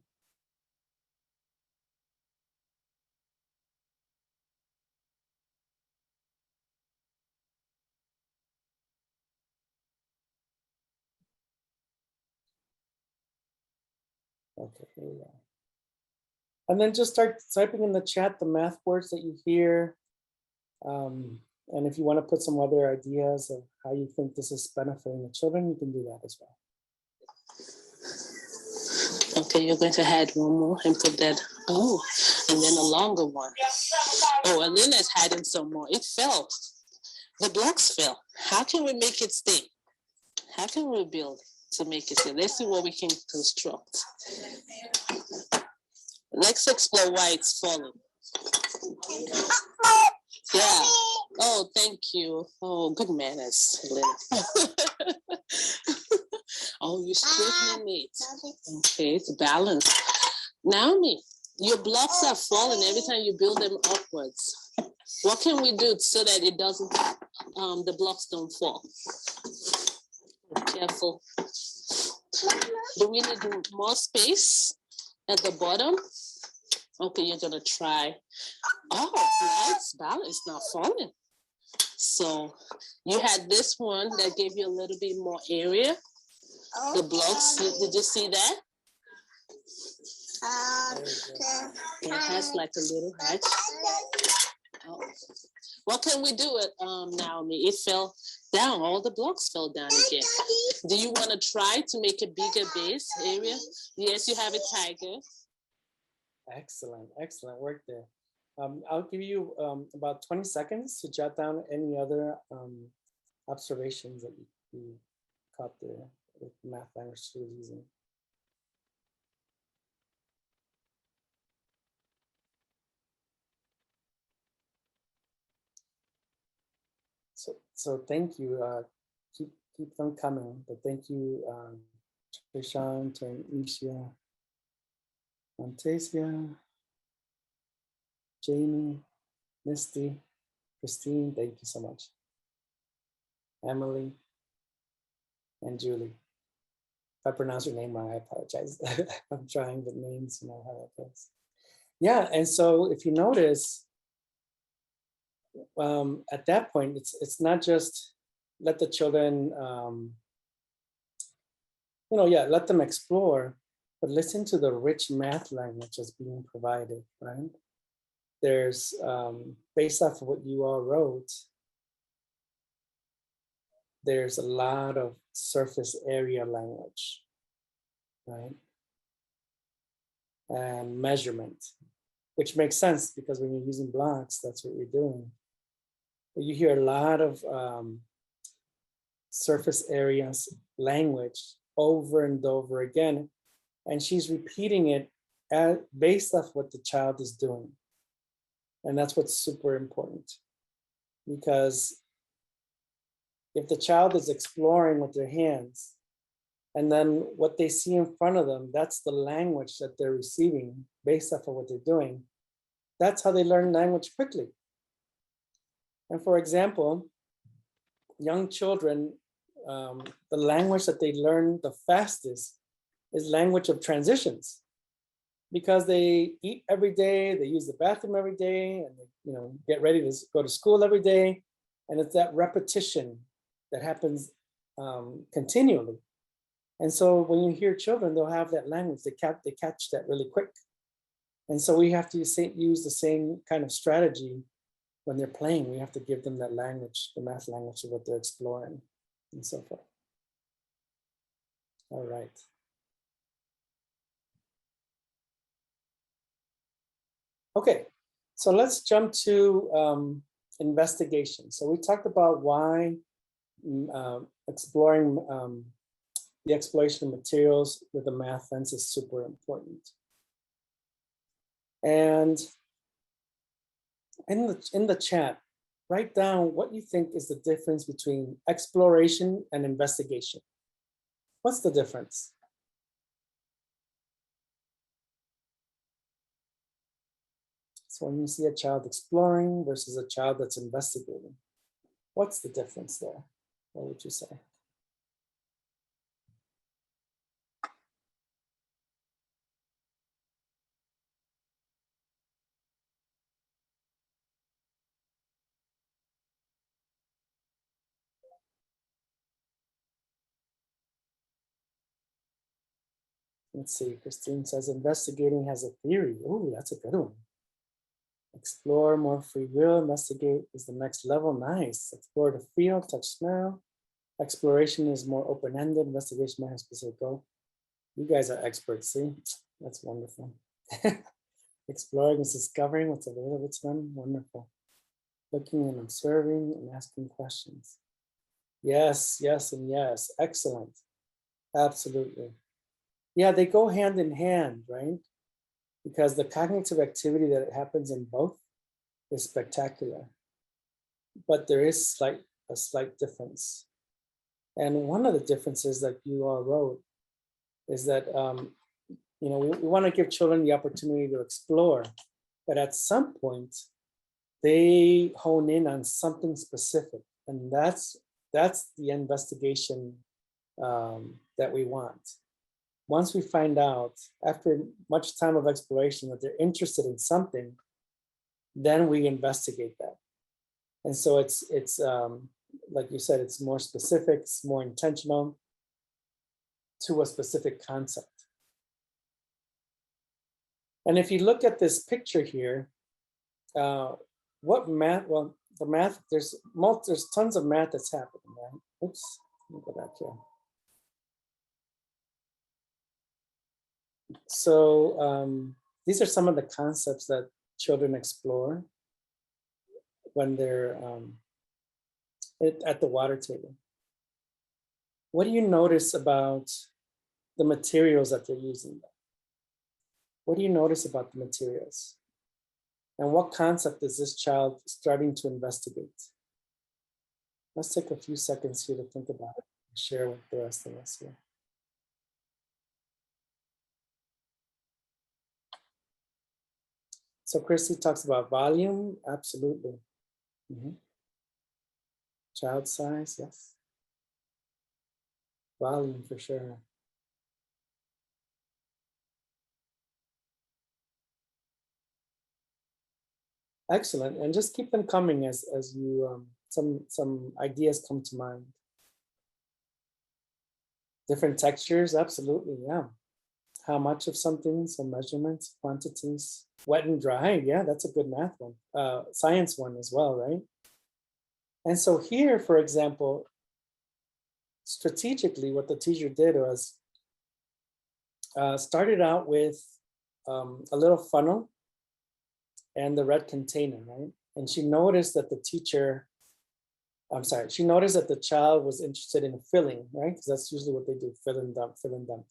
[SPEAKER 1] Okay, here we go. And then just start typing in the chat the math words that you hear. And if you want to put some other ideas of how you think this is benefiting the children, you can do that as well.
[SPEAKER 2] Okay, you're going to add one more and put that, oh, and then a longer one. Oh, and then it's adding some more. It fell. The blocks fell. How can we make it stay? How can we build to make it stay? Let's see what we can construct. Let's explore why it's falling. Yeah, Oh, thank you. Oh, good manners, Helena. Oh, you're straightening it. Okay, it's balanced. Naomi, your blocks are falling every time you build them upwards. What can we do so that it doesn't, the blocks don't fall? Be careful. Do we need more space at the bottom? Okay, you're gonna try. Oh, nice balance, it's not falling. So you had this one that gave you a little bit more area. The blocks, did you see that? It has like a little hatch. Oh. What can we do it, Naomi? It fell down. All the blocks fell down again. Do you want to try to make a bigger base area? Yes, you have a tiger.
[SPEAKER 1] Excellent, excellent work there. I'll give you about 20 seconds to jot down any other observations that you caught there with math language she was using. So thank you. Keep them coming. But thank you, Trishan, Tanisha, Montesia, Jamie, Misty, Christine. Thank you so much. Emily and Julie. If I pronounce your name wrong, I apologize. I'm trying the names, you know how that goes. Yeah, and so if you notice, at that point, it's not just let the children, let them explore, but listen to the rich math language that's being provided, right? There's, based off of what you all wrote, there's a lot of surface area language, right? And measurement, which makes sense because when you're using blocks, that's what you're doing. But you hear a lot of surface areas language over and over again, and she's repeating it based off what the child is doing. And that's what's super important, because if the child is exploring with their hands, and then what they see in front of them, that's the language that they're receiving based off of what they're doing. That's how they learn language quickly. And for example, young children, the language that they learn the fastest is language of transitions, because they eat every day, they use the bathroom every day, and they, get ready to go to school every day. And it's that repetition that happens continually. And so when you hear children, they'll have that language, they catch that really quick. And so we have to use the same kind of strategy when they're playing. We have to give them that language, the math language of what they're exploring and so forth. All right. Okay, so let's jump to investigation. So we talked about why exploring the exploration of materials with a math lens is super important. And in the chat, write down what you think is the difference between exploration and investigation. What's the difference? So when you see a child exploring versus a child that's investigating, what's the difference there? What would you say? Let's see, Christine says investigating has a theory. Oh, that's a good one. Explore, more free will, investigate is the next level. Nice. Explore the field, touch, smell. Exploration is more open-ended. Investigation might have specific goal. You guys are experts, see? That's wonderful. Exploring is discovering what's available to them. Wonderful. Looking and observing and asking questions. Yes, yes, and yes. Excellent. Absolutely. Yeah, they go hand in hand, right? Because the cognitive activity that happens in both is spectacular. but there is a slight difference. And one of the differences that you all wrote is that we want to give children the opportunity to explore, but at some point they hone in on something specific, and that's the investigation that we want. Once we find out after much time of exploration that they're interested in something, then we investigate that. And so it's like you said, it's more specific, it's more intentional to a specific concept. And if you look at this picture here, what math? Well, the math, there's tons of math that's happening, right? Oops, let me go back here. So these are some of the concepts that children explore when they're at the water table. What do you notice about the materials that they're using? What do you notice about the materials? And what concept is this child starting to investigate? Let's take a few seconds here to think about it and share with the rest of us here. So Christy talks about volume, absolutely. Child size, yes. Volume for sure. Excellent, and just keep them coming as you some ideas come to mind. Different textures, absolutely, yeah. How much of something, some measurements, quantities, wet and dry, yeah, that's a good math one. Science one as well, right? And so here, for example, strategically, what the teacher did was started out with a little funnel and the red container, right? And she noticed that she noticed that the child was interested in filling, right? Because that's usually what they do, fill and dump, fill and dump.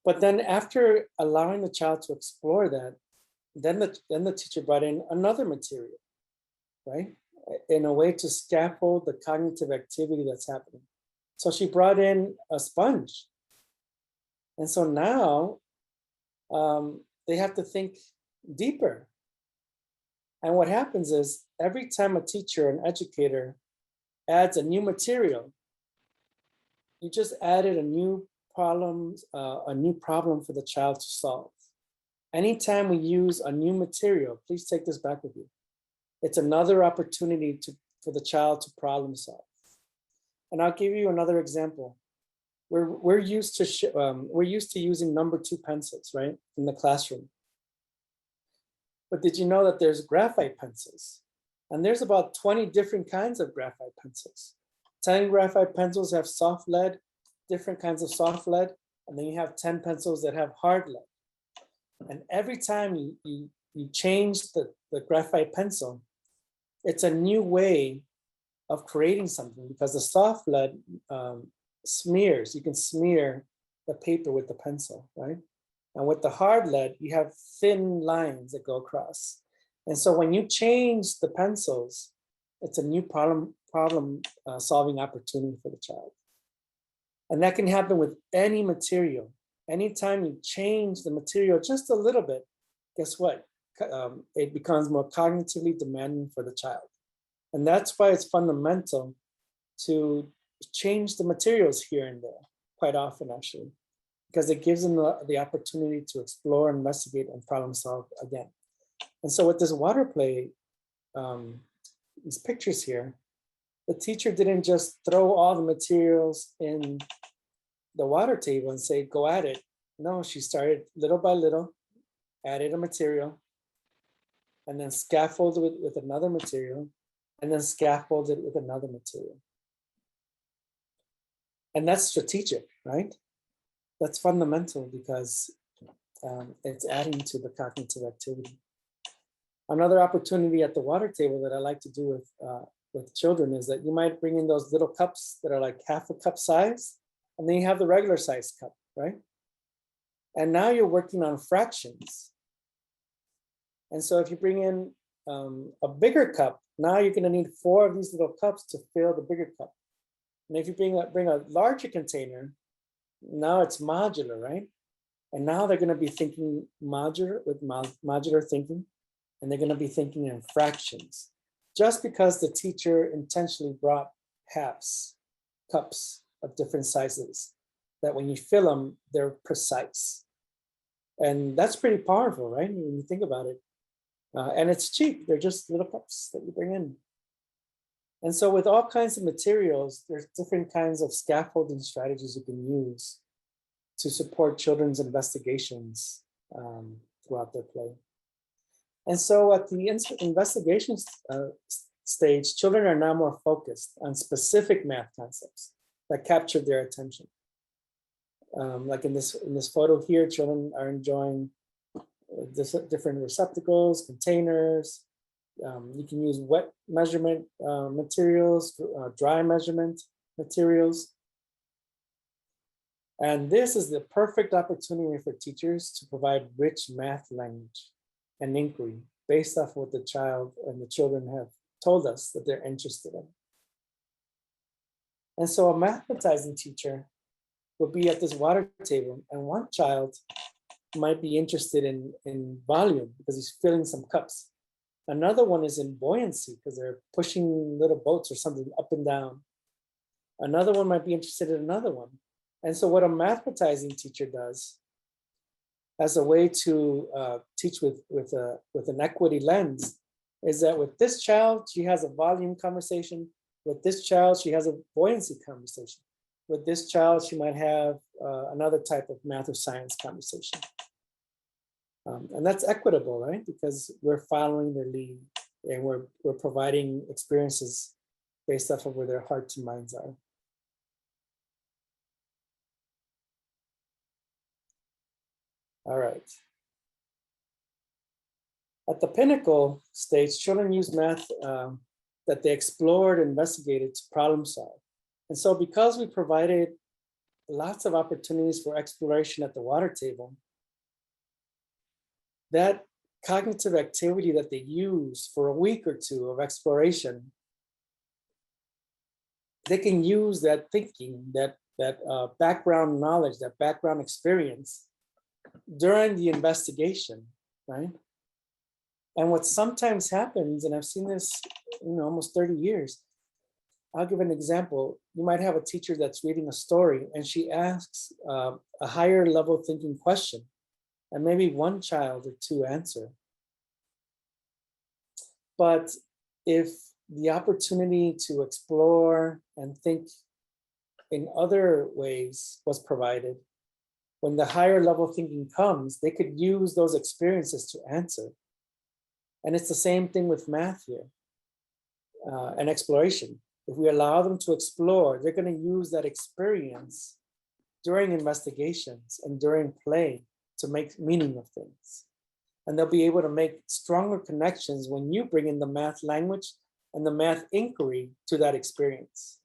[SPEAKER 1] But then after allowing the child to explore that, then the teacher brought in another material, right? In a way to scaffold the cognitive activity that's happening. So she brought in a sponge. And so now they have to think deeper. And what happens is every time a teacher, an educator adds a new material, you just added a new problem for the child to solve. Anytime we use a new material, please take this back with you. It's another opportunity for the child to problem solve. And I'll give you another example. We're used to using number 2 pencils, right, in the classroom. But did you know that there's graphite pencils? And there's about 20 different kinds of graphite pencils. 10 graphite pencils have soft lead, different kinds of soft lead, and then you have 10 pencils that have hard lead. And every time you change the graphite pencil, it's a new way of creating something, because the soft lead smears. You can smear the paper with the pencil, right? And with the hard lead, you have thin lines that go across. And so when you change the pencils, it's a new problem solving opportunity for the child. And that can happen with any material. Anytime you change the material just a little bit, guess what? It becomes more cognitively demanding for the child. And that's why it's fundamental to change the materials here and there, quite often actually, because it gives them the opportunity to explore, investigate, and problem solve again. And so with this water play, these pictures here, the teacher didn't just throw all the materials in the water table and say, go at it. No, she started little by little, added a material, and then scaffolded it with another material, and then scaffolded it with another material. And that's strategic, right? That's fundamental because it's adding to the cognitive activity. Another opportunity at the water table that I like to do with children is that you might bring in those little cups that are like half a cup size, and then you have the regular size cup, right? And now you're working on fractions. And so if you bring in a bigger cup, Now you're going to need 4 of these little cups to fill the bigger cup. And if you bring a larger container, now it's modular, right? And now they're going to be thinking modular with modular thinking, and they're going to be thinking in fractions. Just because the teacher intentionally brought halves, cups of different sizes, that when you fill them, they're precise. And that's pretty powerful, right? When you think about it. And it's cheap. They're just little cups that you bring in. And so with all kinds of materials, there's different kinds of scaffolding strategies you can use to support children's investigations throughout their play. And so at the investigation stage, children are now more focused on specific math concepts that capture their attention. Like in this photo here, children are enjoying different receptacles, containers. You can use wet measurement materials, dry measurement materials. And this is the perfect opportunity for teachers to provide rich math language and inquiry based off what the child and the children have told us that they're interested in. And so a mathematizing teacher would be at this water table, and one child might be interested in volume because he's filling some cups. Another one is in buoyancy because they're pushing little boats or something up and down. Another one might be interested in another one. And so what a mathematizing teacher does as a way to teach with an equity lens is that with this child, she has a volume conversation. With this child, she has a buoyancy conversation. With this child, she might have another type of math or science conversation. And that's equitable, right? Because we're following their lead and we're providing experiences based off of where their hearts and minds are. All right. At the pinnacle stage, children use math that they explored and investigated to problem solve. And so because we provided lots of opportunities for exploration at the water table, that cognitive activity that they use for a week or two of exploration, they can use that thinking, that background knowledge, that background experience during the investigation, right? And what sometimes happens, and I've seen this almost 30 years, I'll give an example. You might have a teacher that's reading a story and she asks a higher level thinking question, and maybe one child or two answer. But if the opportunity to explore and think in other ways was provided, when the higher level thinking comes, they could use those experiences to answer. And it's the same thing with math here and exploration. If we allow them to explore, they're going to use that experience during investigations and during play to make meaning of things. And they'll be able to make stronger connections when you bring in the math language and the math inquiry to that experience.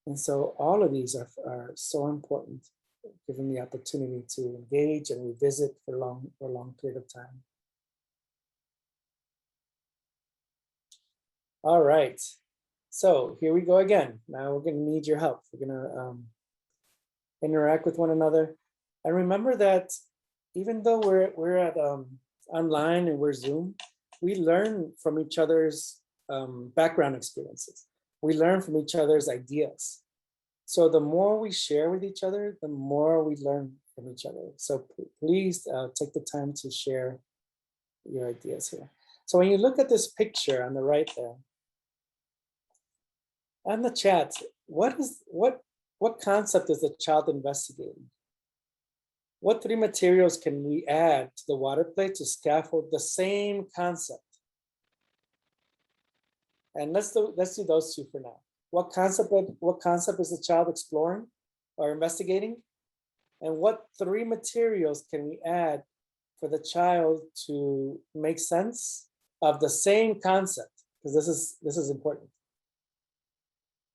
[SPEAKER 1] And so all of these are so important, given the opportunity to engage and revisit for a long period of time. All right, so here we go again. Now we're gonna need your help. We're gonna interact with one another. And remember that even though we're at online and we're Zoom, we learn from each other's background experiences. We learn from each other's ideas. So the more we share with each other, the more we learn from each other. So please take the time to share your ideas here. So when you look at this picture on the right there, on the chat, what concept is the child investigating? What 3 materials can we add to the water plate to scaffold the same concept? And let's do those 2 for now. What concept is the child exploring or investigating? And what 3 materials can we add for the child to make sense of the same concept? Because this is important.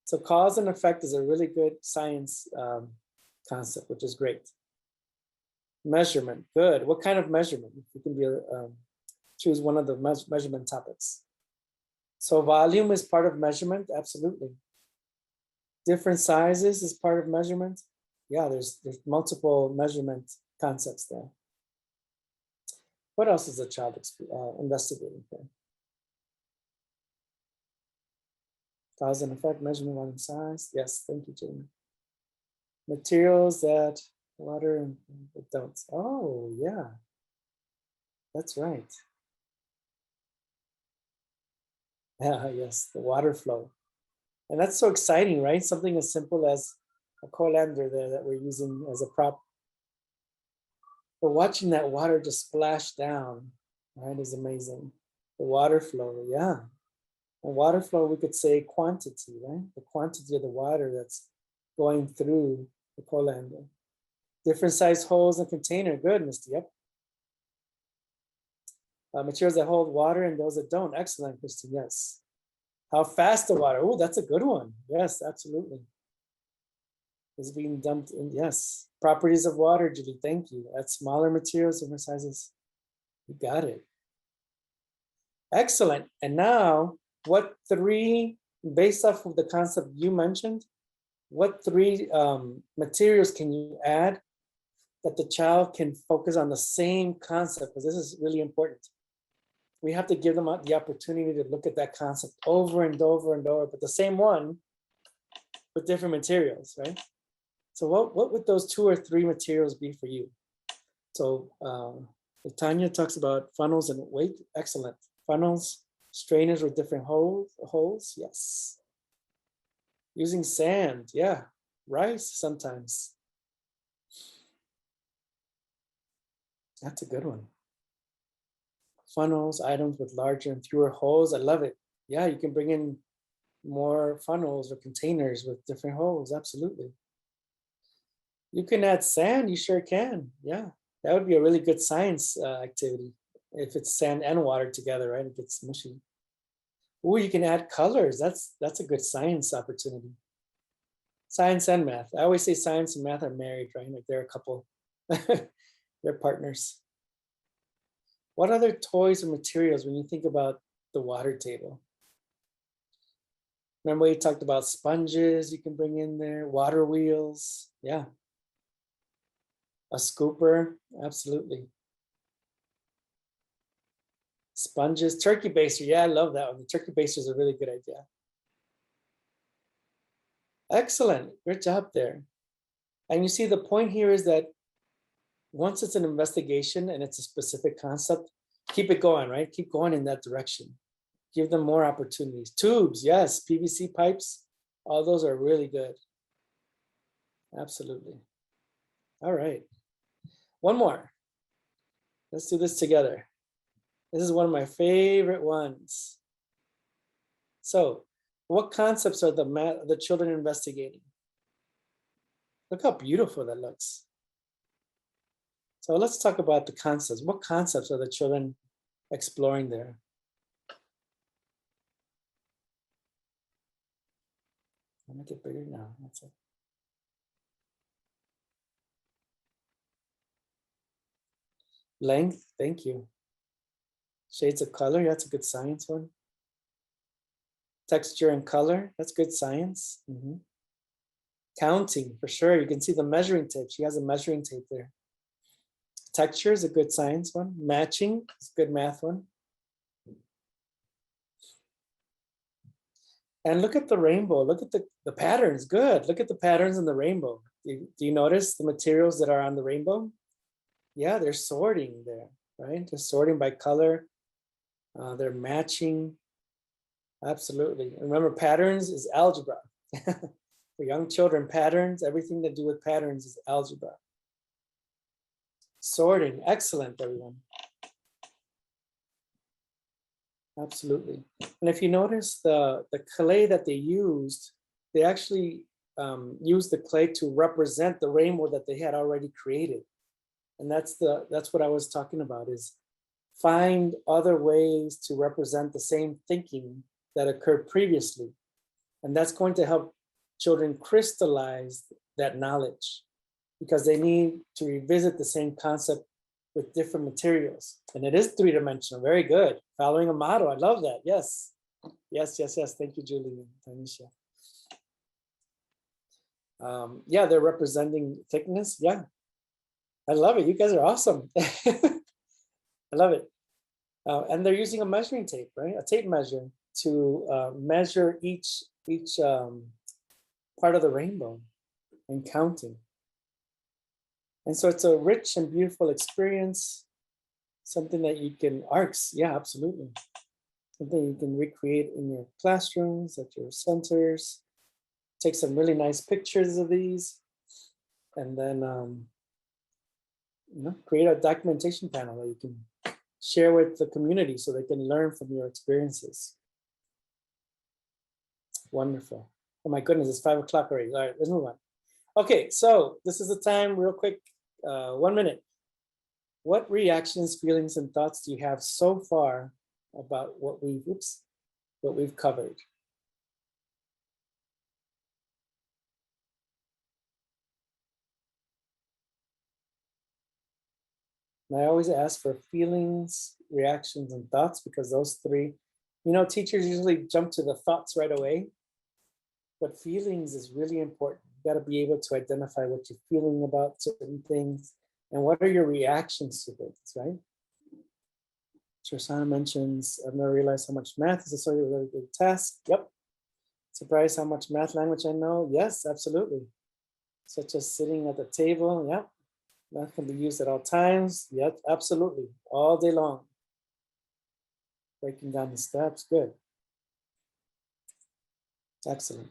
[SPEAKER 1] So cause and effect is a really good science concept, which is great. Measurement, good. What kind of measurement? You can be choose one of the measurement topics. So volume is part of measurement, absolutely. Different sizes is part of measurement. Yeah, there's multiple measurement concepts there. What else is the child investigating here? Cause and effect, measurement, volume, size. Yes, thank you, Jamie. Materials that water and don't. Oh, yeah. That's right. Yeah, yes, the water flow. And that's so exciting, right? Something as simple as a colander there that we're using as a prop. But watching that water just splash down, right, is amazing. The water flow, yeah. And water flow, we could say quantity, right? The quantity of the water that's going through the colander. Different size holes in container. Good, Misty. Yep. Materials that hold water and those that don't. Excellent, Christine. Yes. How fast the water. Oh, that's a good one. Yes, absolutely. Is being dumped in. Yes. Properties of water, Julie. Thank you. At smaller materials, different sizes. You got it. Excellent. And now, what three, based off of the concept you mentioned, what three materials can you add that the child can focus on the same concept? Because this is really important. We have to give them the opportunity to look at that concept over and over and over, but the same one with different materials, right? So what would those 2 or 3 materials be for you? So Tanya talks about funnels and weight. Excellent. Funnels, strainers with different holes. Yes. Using sand. Yeah. Rice sometimes. That's a good one. Funnels, items with larger and fewer holes. I love it. Yeah, you can bring in more funnels or containers with different holes. Absolutely. You can add sand. You sure can. Yeah, that would be a really good science activity. If it's sand and water together, right? It gets mushy. Oh, you can add colors. That's a good science opportunity. Science and math. I always say science and math are married, right? Like they're a couple. They're partners. What other toys or materials when you think about the water table? Remember we talked about sponges you can bring in there, water wheels. Yeah. A scooper, absolutely. Sponges, turkey baster. Yeah, I love that one. The turkey baster is a really good idea. Excellent, good job there. And you see the point here is that once it's an investigation and it's a specific concept, keep it going, right? Keep going in that direction. Give them more opportunities. Tubes, yes, PVC pipes, all those are really good. Absolutely. All right, one more. Let's do this together. This is one of my favorite ones. So, what concepts are the children investigating? Look how beautiful that looks. So let's talk about the concepts. What concepts are the children exploring there? I'll make it bigger now. That's it. Length, thank you. Shades of color, that's a good science one. Texture and color, that's good science. Counting, for sure. You can see the measuring tape. She has a measuring tape there. Texture is a good science one. Matching is a good math one. And look at the rainbow. Look at the patterns. Good. Look at the patterns in the rainbow. Do you notice the materials that are on the rainbow? Yeah, they're sorting there, right? They're sorting by color. They're matching. Absolutely. Remember, patterns is algebra. For young children, patterns, everything to do with patterns is algebra. Sorting, excellent, everyone. Absolutely. And if you notice the clay that they used, they actually used the clay to represent the rainbow that they had already created. And that's what I was talking about, is find other ways to represent the same thinking that occurred previously. And that's going to help children crystallize that knowledge, because they need to revisit the same concept with different materials. And it is three-dimensional. Very good. Following a model. I love that. Yes. Yes, yes, yes. Thank you, Julie and Tanisha. Yeah, they're representing thickness. Yeah. I love it. You guys are awesome. I love it. And they're using a measuring tape, right? A tape measure to measure each part of the rainbow and counting. And so it's a rich and beautiful experience, something that you can, arcs, yeah, absolutely. Something you can recreate in your classrooms, at your centers. Take some really nice pictures of these, and then create a documentation panel that you can share with the community so they can learn from your experiences. Wonderful. Oh my goodness, it's 5 o'clock already. All right, let's move on. Okay, so this is the time, real quick, 1 minute. What reactions, feelings, and thoughts do you have so far about what we've covered? And I always ask for feelings, reactions, and thoughts because those three, teachers usually jump to the thoughts right away, but feelings is really important. You got to be able to identify what you're feeling about certain things and what are your reactions to things, right? Shoshana mentions, I've never realized how much math is associated with a good task. Yep. Surprised how much math language I know. Yes, absolutely. Such as sitting at the table. Yep. Math can be used at all times. Yep, absolutely. All day long. Breaking down the steps. Good. Excellent.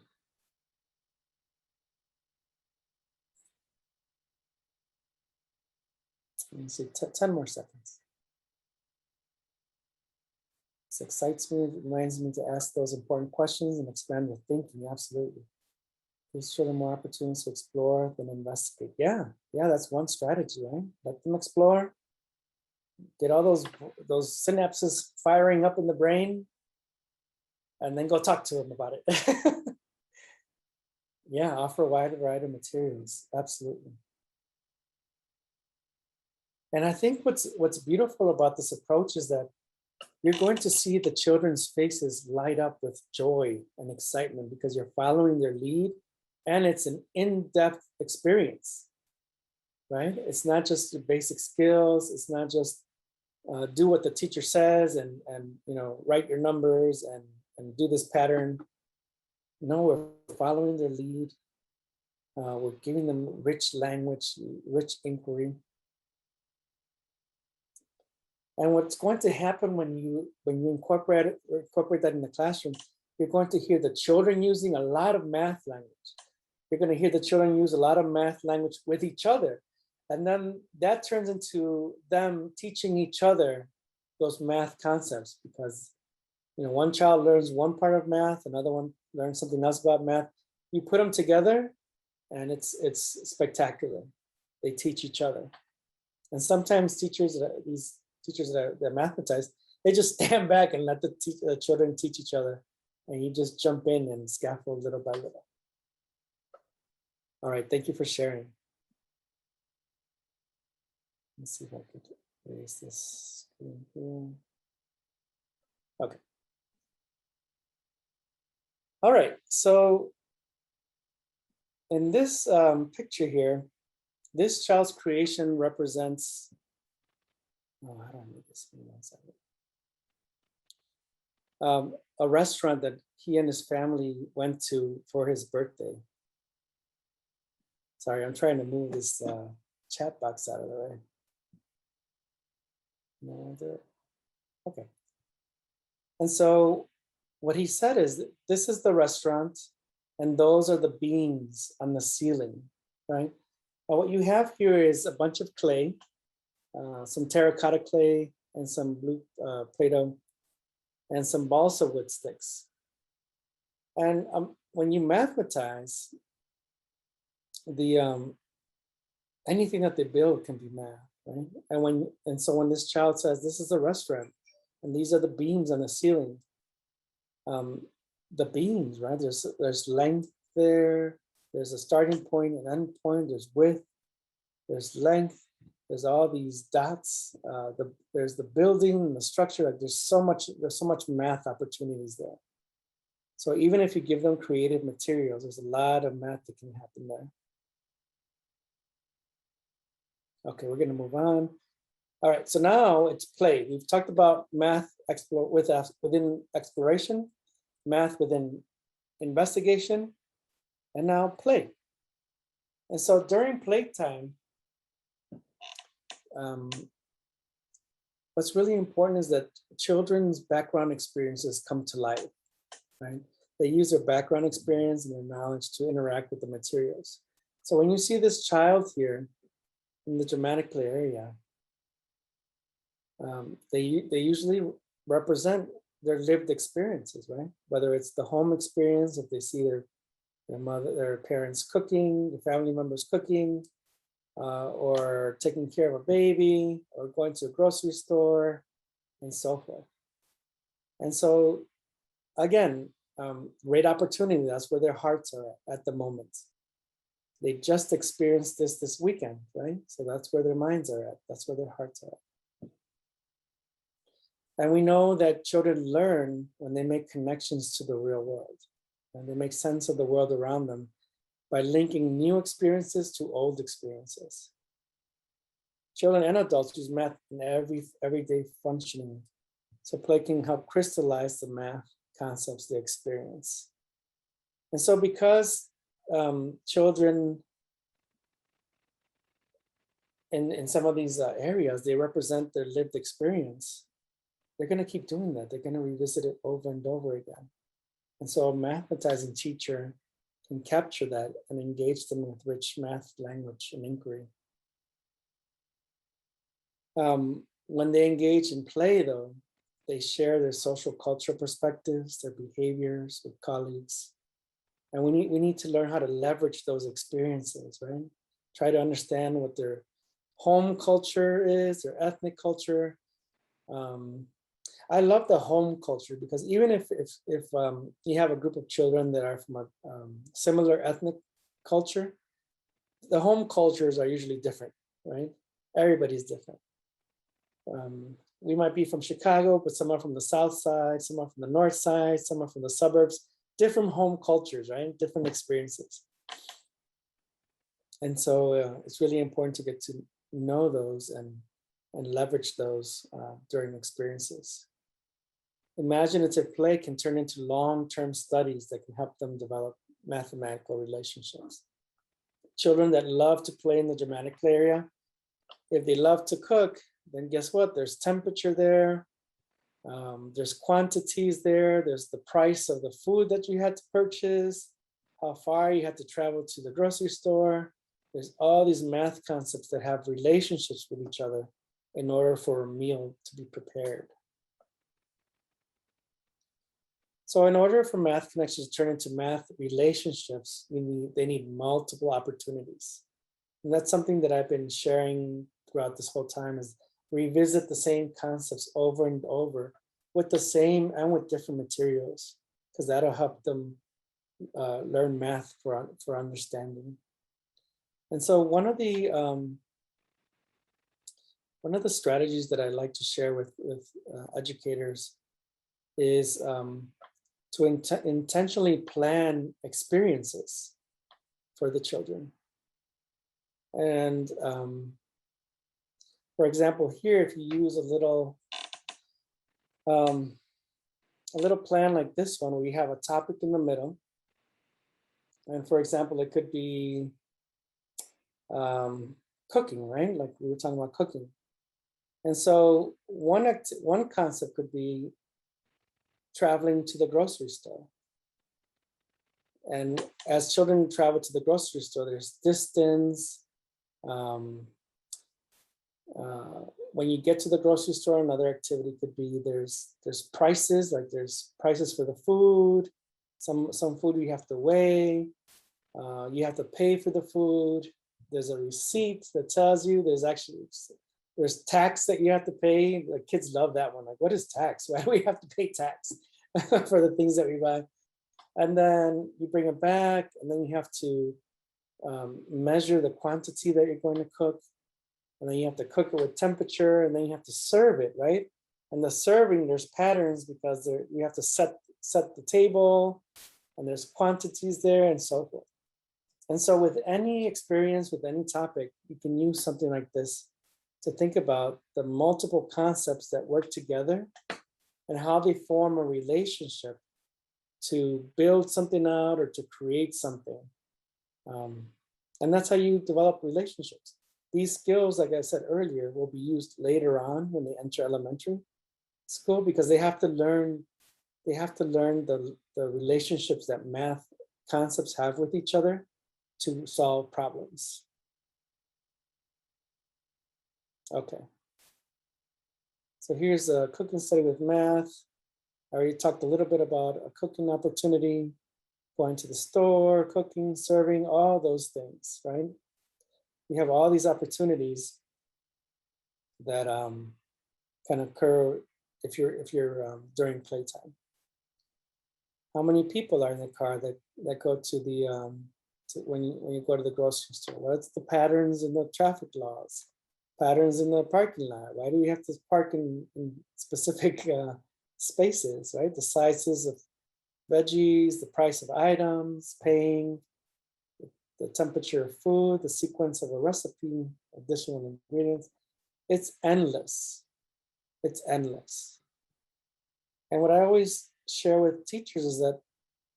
[SPEAKER 1] Let me see, 10 more seconds. This excites me, it reminds me to ask those important questions and expand your thinking. Absolutely. Please show them more opportunities to explore than investigate. Yeah, that's one strategy, right? Let them explore. Get all those synapses firing up in the brain, and then go talk to them about it. Yeah, offer a wide variety of materials. Absolutely. And I think what's beautiful about this approach is that you're going to see the children's faces light up with joy and excitement because you're following their lead, and it's an in-depth experience, right? It's not just your basic skills. It's not just do what the teacher says and write your numbers and do this pattern. No, we're following their lead. We're giving them rich language, rich inquiry. And what's going to happen when you incorporate that in the classroom, you're going to hear the children using a lot of math language. You're going to hear the children use a lot of math language with each other. And then that turns into them teaching each other those math concepts because one child learns one part of math, another one learns something else about math. You put them together and it's spectacular. They teach each other. And sometimes these teachers that mathematize, they just stand back and let the children teach each other. And you just jump in and scaffold little by little. All right, thank you for sharing. Let's see if I could erase this screen here. Okay. All right, so in this picture here, this child's creation represents, how do I make this? A restaurant that he and his family went to for his birthday. Sorry, I'm trying to move this chat box out of the way. No, okay. And so what he said is, this is the restaurant, and those are the beams on the ceiling, right? Now what you have here is a bunch of clay, some terracotta clay, and some blue Play-Doh, and some balsa wood sticks. And when you mathematize, anything that they build can be math, right? And so when this child says, this is a restaurant, and these are the beams on the ceiling, the beams, right? There's length there, there's a starting point, an end point, there's width, there's length, There's all these dots. There's the building, the structure. Like there's so much math opportunities there. So even if you give them creative materials, there's a lot of math that can happen there. Okay, we're gonna move on. All right, so now it's play. We've talked about math within exploration, math within investigation, and now play. And so during playtime, what's really important is that children's background experiences come to life, right? They use their background experience and their knowledge to interact with the materials. So when you see this child here in the dramatic play area, they usually represent their lived experiences, right? Whether it's the home experience, if they see their parents cooking, the family members cooking, or taking care of a baby, or going to a grocery store, and so forth. And so, again, great opportunity. That's where their hearts are at the moment. They just experienced this weekend, right? So that's where their minds are at. That's where their hearts are at. And we know that children learn when they make connections to the real world, and they make sense of the world around them by linking new experiences to old experiences. Children and adults use math in everyday functioning, so play can help crystallize the math concepts they experience. And so because children in some of these areas, they represent their lived experience, they're going to keep doing that. They're going to revisit it over and over again. And so a mathematizing teacher can capture that and engage them with rich math language and inquiry. When they engage in play, though, they share their social cultural perspectives, their behaviors with colleagues. And we need to learn how to leverage those experiences, right? Try to understand what their home culture is, their ethnic culture. I love the home culture because even if you have a group of children that are from a similar ethnic culture, the home cultures are usually different, right? Everybody's different. We might be from Chicago, but some are from the South Side, some are from the North Side, some are from the suburbs, different home cultures, right? Different experiences. And so it's really important to get to know those and leverage those during experiences. Imaginative play can turn into long-term studies that can help them develop mathematical relationships. Children that love to play in the dramatic play area, if they love to cook, then guess what? There's temperature there. There's quantities there. There's the price of the food that you had to purchase, how far you had to travel to the grocery store. There's all these math concepts that have relationships with each other in order for a meal to be prepared. So in order for math connections to turn into math relationships, they need multiple opportunities. And that's something that I've been sharing throughout this whole time is revisit the same concepts over and over with the same and with different materials, because that'll help them learn math for understanding. And so one of the strategies that I like to share with educators is to intentionally plan experiences for the children. And for example, here, if you use a little plan like this one, where you have a topic in the middle. And for example, it could be cooking, right? Like we were talking about cooking. And so one concept could be traveling to the grocery store. And as children travel to the grocery store, there's distance. When you get to the grocery store, another activity could be there's prices, like there's prices for the food. Some food you have to weigh. You have to pay for the food. There's a receipt that tells you there's tax that you have to pay. The kids love that one. Like, what is tax? Why do we have to pay tax for the things that we buy? And then you bring it back, and then you have to measure the quantity that you're going to cook. and then you have to cook it with temperature, and then you have to serve it, right? And the serving, there's patterns because you have to set the table, and there's quantities there and so forth. And so with any experience, with any topic, you can use something like this to think about the multiple concepts that work together and how they form a relationship to build something out or to create something. And that's how you develop relationships. These skills, like I said earlier, will be used later on when they enter elementary school, because they have to learn the relationships that math concepts have with each other to solve problems. Okay. So here's a cooking study with math. I already talked a little bit about a cooking opportunity, going to the store, cooking, serving, all those things, right? We have all these opportunities that can occur if you're during playtime. How many people are in the car that go to the when you go to the grocery store? What's the patterns in the traffic laws? Patterns in the parking lot? Why do we have to park in specific spaces, right? The sizes of veggies, the price of items, paying, the temperature of food, the sequence of a recipe, additional ingredients. It's endless. It's endless. And what I always share with teachers is that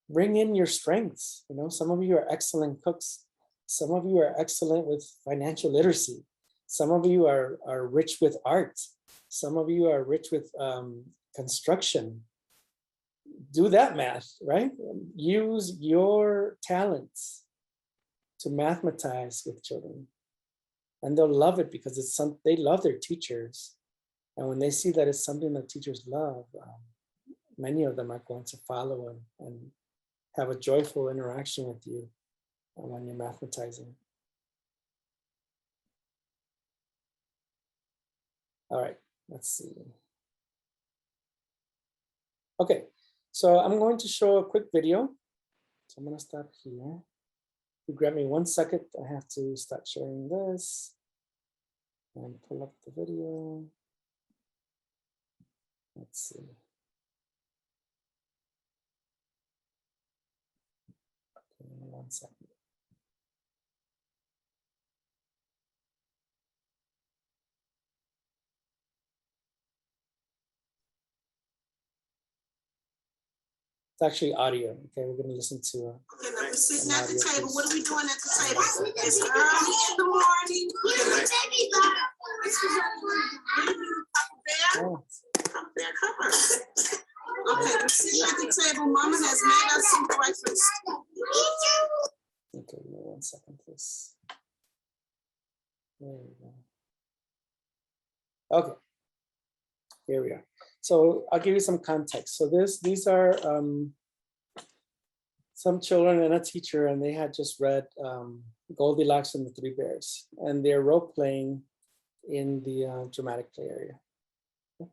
[SPEAKER 1] bring in your strengths. You know, some of you are excellent cooks. Some of you are excellent with financial literacy. Some of you are rich with art. Some of you are rich with construction. Do that math, right? Use your talents to mathematize with children. And they'll love it because they love their teachers. And when they see that it's something that teachers love, many of them are going to follow and have a joyful interaction with you when you're mathematizing. All right, let's see. Okay, so I'm going to show a quick video. So I'm going to stop here. You grab me 1 second. I have to start sharing this and pull up the video. Let's see. Okay, 1 second. It's actually audio. Okay, we're going to listen to.
[SPEAKER 3] Okay, now we're sitting at the table. What are we doing at the table? It's early in the morning. Bear cover. Okay, we're sitting at the table. Mama has made us some breakfast.
[SPEAKER 1] Okay, 1 second, please. There we go. Okay, here we are. So I'll give you some context. So these are some children and a teacher, and they had just read Goldilocks and the Three Bears, and they're role playing in the dramatic play area. Okay.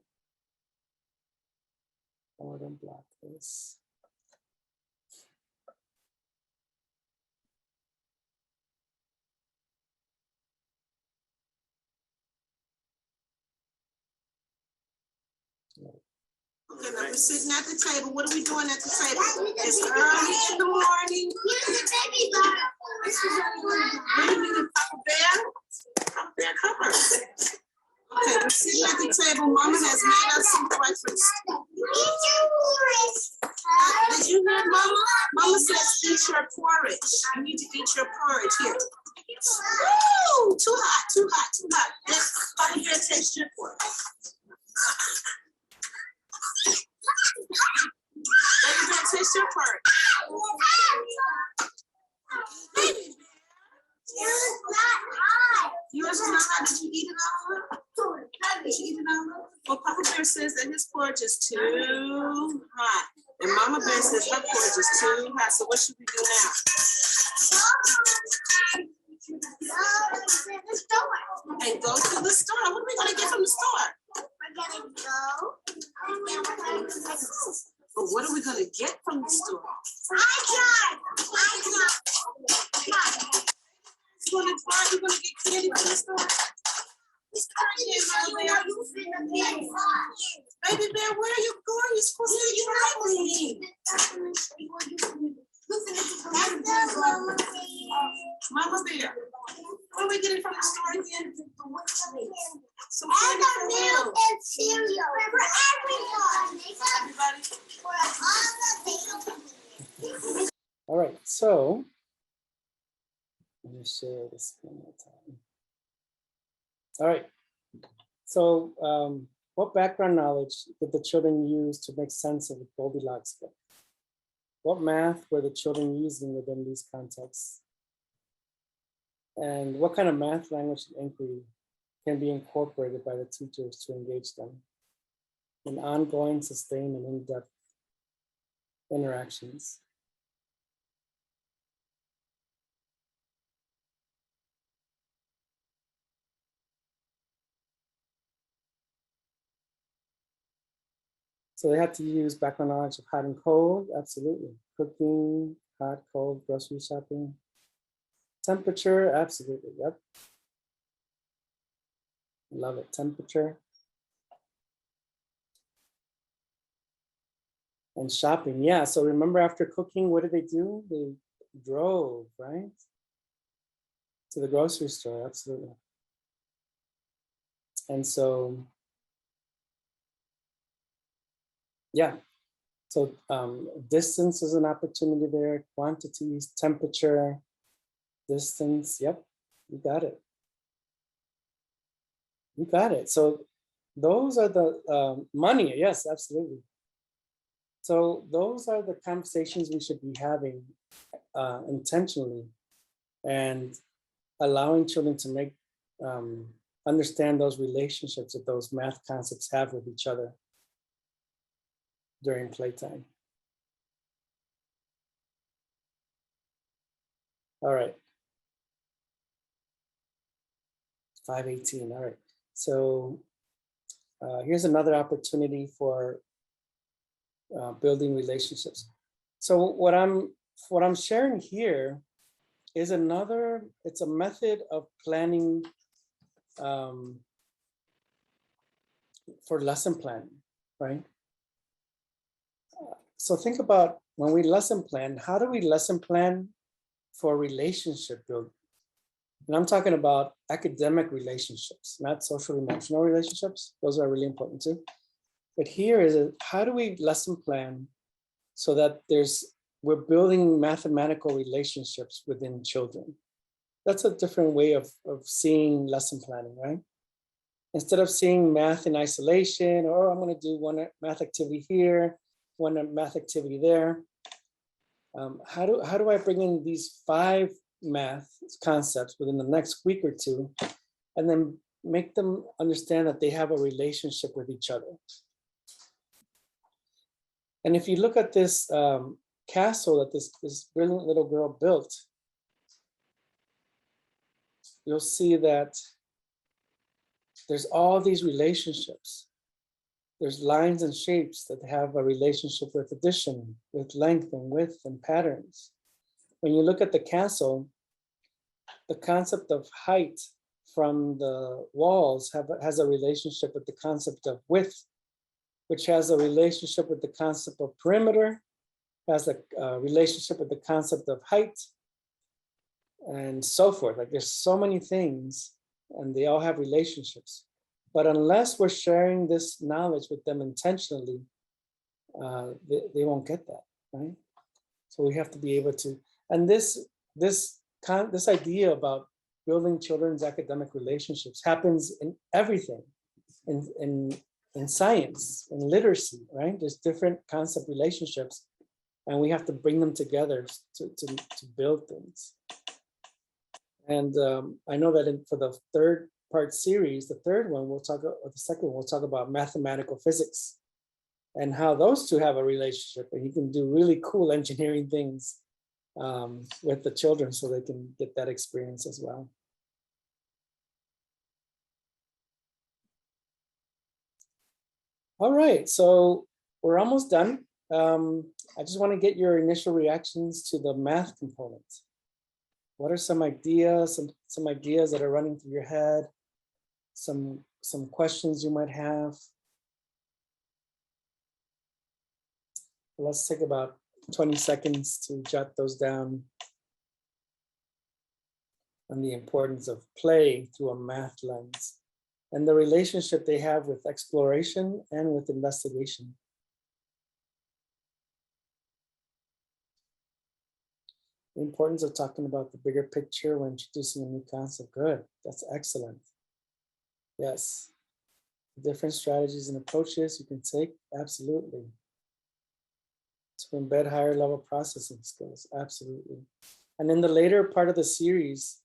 [SPEAKER 1] Oh, don't block this.
[SPEAKER 3] Okay, now we're sitting at the table. What are we doing at the table? It's early in the morning. What do you mean, Papa Bear? Papa Bear cover. Okay, we're sitting at the table. Mama has made us some breakfast. Did you hear Mama? Mama says eat your porridge. You need to eat your porridge here. Woo! Too hot, too hot, too hot. Let's Papa Bear taste your porridge. Baby Bear, taste your porridge. Yours is not hot. Did you eat it all? Did you eat it all? Well, Papa Bear says that his porridge is too hot. And Mama Bear says her porridge is too hot. So what should we do now? And go to the store. What are we going to get from the store? We're going to go. But what are we going to get from the store? You going to get candy from the store? Baby bear, where are you going? You're supposed to be traveling. Mama bear, where are we getting from the store again? Some candy for milk and cereal for everybody.
[SPEAKER 1] All right, so let me share this one more time. All right, so what background knowledge did the children use to make sense of the Goldilocks book? What math were the children using within these contexts? And what kind of math language and inquiry can be incorporated by the teachers to engage them in ongoing, sustained, and in-depth interactions? So they had to use background knowledge of hot and cold, absolutely. Cooking, hot, cold, grocery shopping. Temperature, absolutely, yep. Love it, temperature. And shopping, yeah, so remember after cooking, what did they do? They drove, right? To the grocery store, absolutely. And so, yeah. So distance is an opportunity there, quantities, temperature, distance, yep, you got it. You got it. So those are the money, yes, absolutely. So those are the conversations we should be having intentionally and allowing children to make, understand those relationships that those math concepts have with each other during playtime. All right. 5:18, all right. So here's another opportunity for building relationships. So what I'm sharing here is it's a method of planning for lesson planning, right? So think about when we lesson plan, how do we lesson plan for relationship building? And I'm talking about academic relationships, not social emotional relationships. Those are really important too. But here is how do we lesson plan so that we're building mathematical relationships within children? That's a different way of seeing lesson planning, right? Instead of seeing math in isolation, or I'm going to do one math activity here, one math activity there. How do I bring in these 5 math concepts within the next week or two, and then make them understand that they have a relationship with each other? And if you look at this castle that this brilliant little girl built, you'll see that there's all these relationships. There's lines and shapes that have a relationship with addition, with length and width and patterns. When you look at the castle, the concept of height from the walls has a relationship with the concept of width, which has a relationship with the concept of perimeter, has a relationship with the concept of height, and so forth. Like there's so many things, and they all have relationships. But unless we're sharing this knowledge with them intentionally, they won't get that, right? So we have to be able to, and this idea about building children's academic relationships happens in everything, in science, in literacy, right? There's different concept relationships, and we have to bring them together to build things. And I know that for the 3rd part series, the 3rd one, the 2nd one, we'll talk about mathematical physics and how those two have a relationship, and you can do really cool engineering things with the children so they can get that experience as well. All right, so we're almost done. I just want to get your initial reactions to the math component. What are some ideas, some ideas that are running through your head? some questions you might have. Let's take about 20 seconds to jot those down. And the importance of play through a math lens and the relationship they have with exploration and with investigation. The importance of talking about the bigger picture when introducing a new concept. Good, that's excellent. Yes, different strategies and approaches you can take, absolutely. To embed higher level processing skills, absolutely. And in the later part of the series,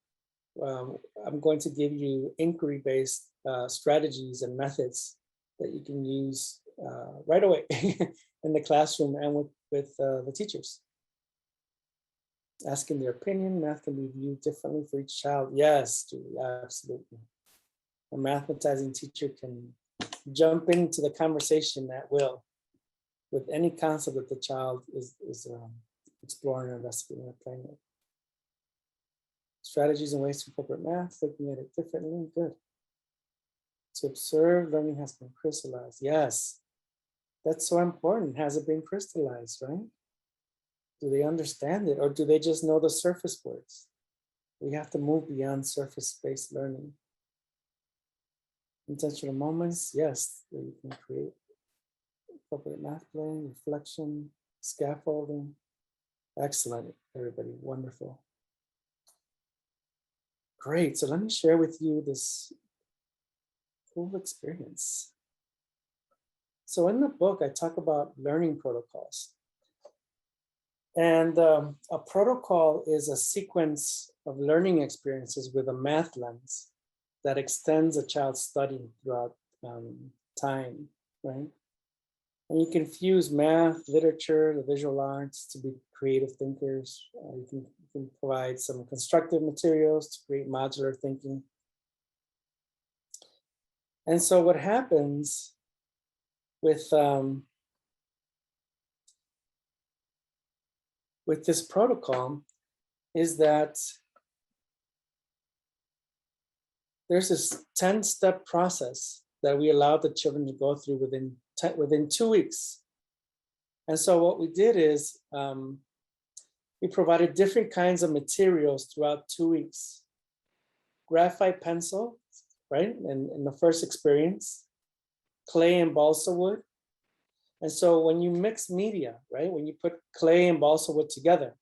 [SPEAKER 1] I'm going to give you inquiry-based strategies and methods that you can use right away in the classroom and with the teachers. Asking their opinion, math can be viewed differently for each child. Yes, Julie, absolutely. A mathematizing teacher can jump into the conversation at will with any concept that the child is exploring or investigating or playing with. Strategies and ways to incorporate math, looking at it differently, good. To observe, learning has been crystallized. Yes, that's so important. Has it been crystallized, right? Do they understand it or do they just know the surface words? We have to move beyond surface-based learning. Intentional moments, yes, that you can create. Appropriate math play, reflection, scaffolding. Excellent, everybody, wonderful. Great, so let me share with you this cool experience. So in the book, I talk about learning protocols. And a protocol is a sequence of learning experiences with a math lens that extends a child's study throughout time, right? And you can fuse math, literature, the visual arts to be creative thinkers. You can provide some constructive materials to create modular thinking. And so what happens with this protocol is that there's this 10-step process that we allow the children to go through within 2 weeks. And so what we did is we provided different kinds of materials throughout 2 weeks. Graphite pencil, right, in the first experience, clay and balsa wood. And so when you mix media, right, when you put clay and balsa wood together,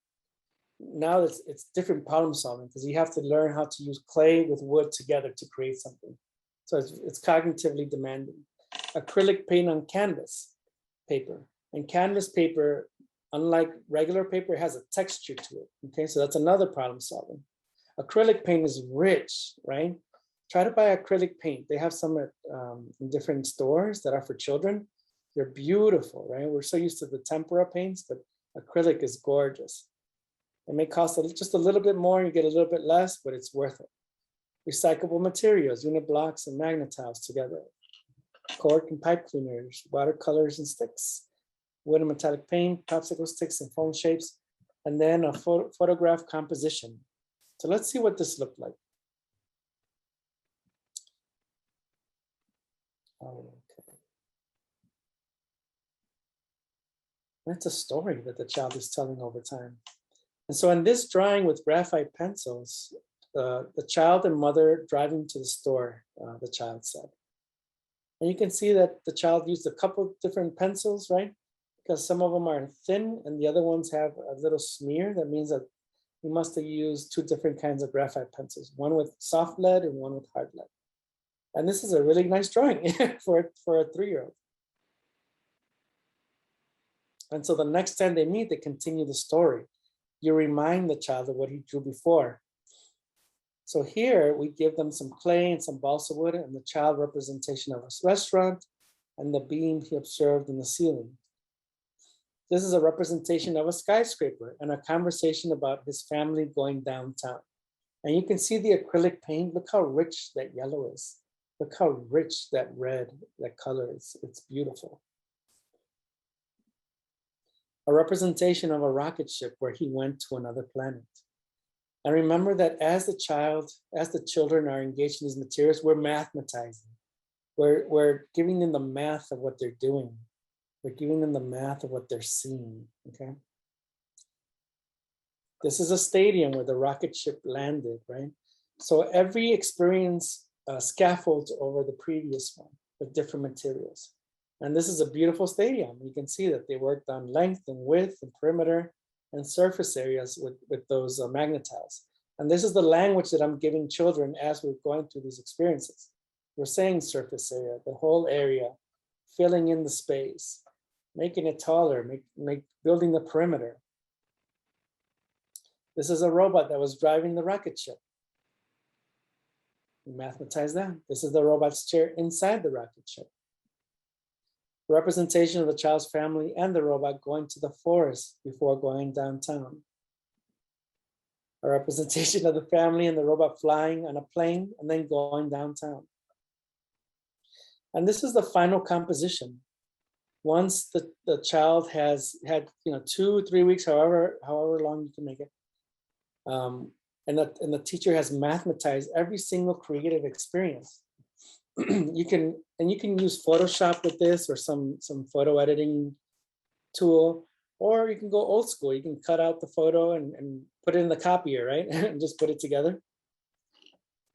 [SPEAKER 1] now it's different problem solving because you have to learn how to use clay with wood together to create something. So it's cognitively demanding. Acrylic paint on canvas paper. And canvas paper, unlike regular paper, has a texture to it. Okay, so that's another problem solving. Acrylic paint is rich, right? Try to buy acrylic paint. They have some in different stores that are for children. They're beautiful, right? We're so used to the tempera paints, but acrylic is gorgeous. It may cost just a little bit more, you get a little bit less, but it's worth it. Recyclable materials, unit blocks and magnetiles together. Cork and pipe cleaners, watercolors and sticks, wood and metallic paint, popsicle sticks and phone shapes, and then a photograph composition. So let's see what this looked like. Okay. That's a story that the child is telling over time. And so in this drawing with graphite pencils, the child and mother driving to the store, the child said. And you can see that the child used a couple different pencils, right? Because some of them are thin and the other ones have a little smear. That means that we must have used 2 different kinds of graphite pencils, one with soft lead and one with hard lead. And this is a really nice drawing for a 3-year-old. And so the next time they meet, they continue the story. You remind the child of what he drew before. So here we give them some clay and some balsa wood and the child representation of a restaurant and the beam he observed in the ceiling. This is a representation of a skyscraper and a conversation about his family going downtown. And you can see the acrylic paint. Look how rich that yellow is. Look how rich that red, that color is. It's beautiful. A representation of a rocket ship where he went to another planet. And remember that as the children are engaged in these materials, we're mathematizing. We're giving them the math of what they're doing. We're giving them the math of what they're seeing, okay? This is a stadium where the rocket ship landed, right? So every experience scaffolds over the previous one with different materials. And this is a beautiful stadium. You can see that they worked on length and width and perimeter and surface areas with those magnetiles. And this is the language that I'm giving children as we're going through these experiences. We're saying surface area, the whole area, filling in the space, making it taller, building the perimeter. This is a robot that was driving the rocket ship. We mathematize that. This is the robot's chair inside the rocket ship. Representation of the child's family and the robot going to the forest before going downtown. A representation of the family and the robot flying on a plane and then going downtown. And this is the final composition. Once the child has had 2 or 3 weeks, however long you can make it, and the teacher has mathematized every single creative experience. You can use Photoshop with this or some photo editing tool, or you can go old school. You can cut out the photo and put it in the copier, right? And just put it together.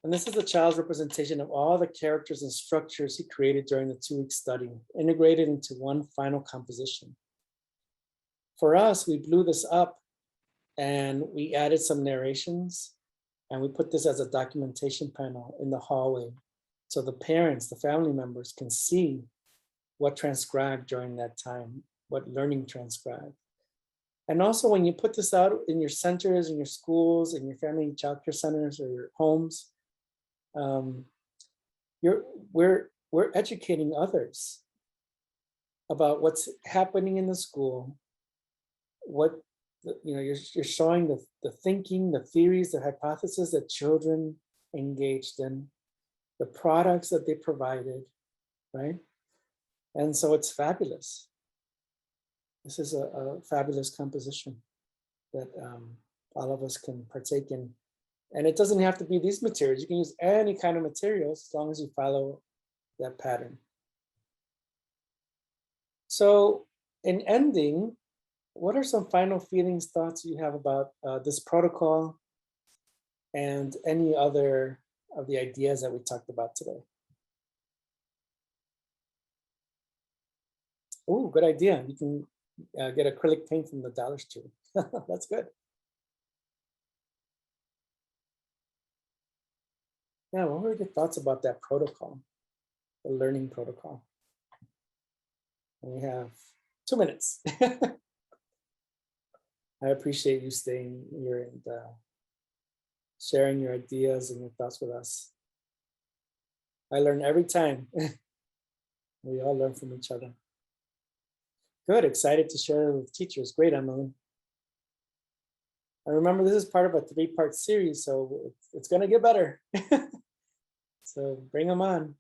[SPEAKER 1] And this is the child's representation of all the characters and structures he created during the 2-week study, integrated into one final composition. For us, we blew this up and we added some narrations, and we put this as a documentation panel in the hallway. So the parents, the family members can see what transcribed during that time, what learning transcribed. And also when you put this out in your centers, in your schools, in your family child care centers or your homes, we're educating others about what's happening in the school, you're showing the thinking, the theories, the hypotheses that children engaged in, the products that they provided, right? And so it's fabulous. This is a fabulous composition that all of us can partake in. And it doesn't have to be these materials. You can use any kind of materials as long as you follow that pattern. So in ending, what are some final feelings, thoughts you have about this protocol and any other of the ideas that we talked about today? Oh, good idea. You can get acrylic paint from the dollar store. That's good. Yeah, what were your thoughts about that protocol, the learning protocol? We have 2 minutes. I appreciate you staying here and sharing your ideas and your thoughts with us. I learn every time. We all learn from each other. Good, excited to share with teachers. Great, Emily. And remember, this is part of a 3-part series, so it's gonna get better. So bring them on.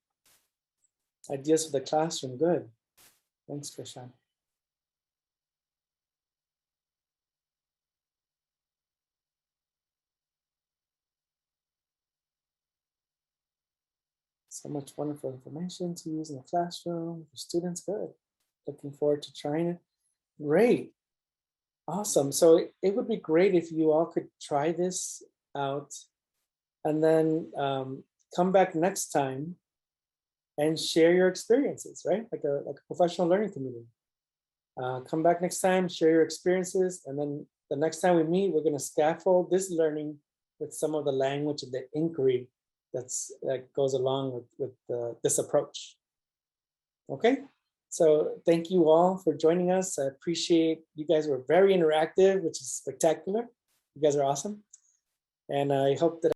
[SPEAKER 1] Ideas for the classroom, good. Thanks, Krishan. So much wonderful information to use in the classroom for students, good. Looking forward to trying it. Great, awesome. So it would be great if you all could try this out and then come back next time and share your experiences, right? Like a professional learning community. Come back next time, share your experiences, and then the next time we meet, we're gonna scaffold this learning with some of the language and the inquiry that goes along with this approach. Okay, so thank you all for joining us. I appreciate you guys were very interactive, which is spectacular. You guys are awesome. And I hope that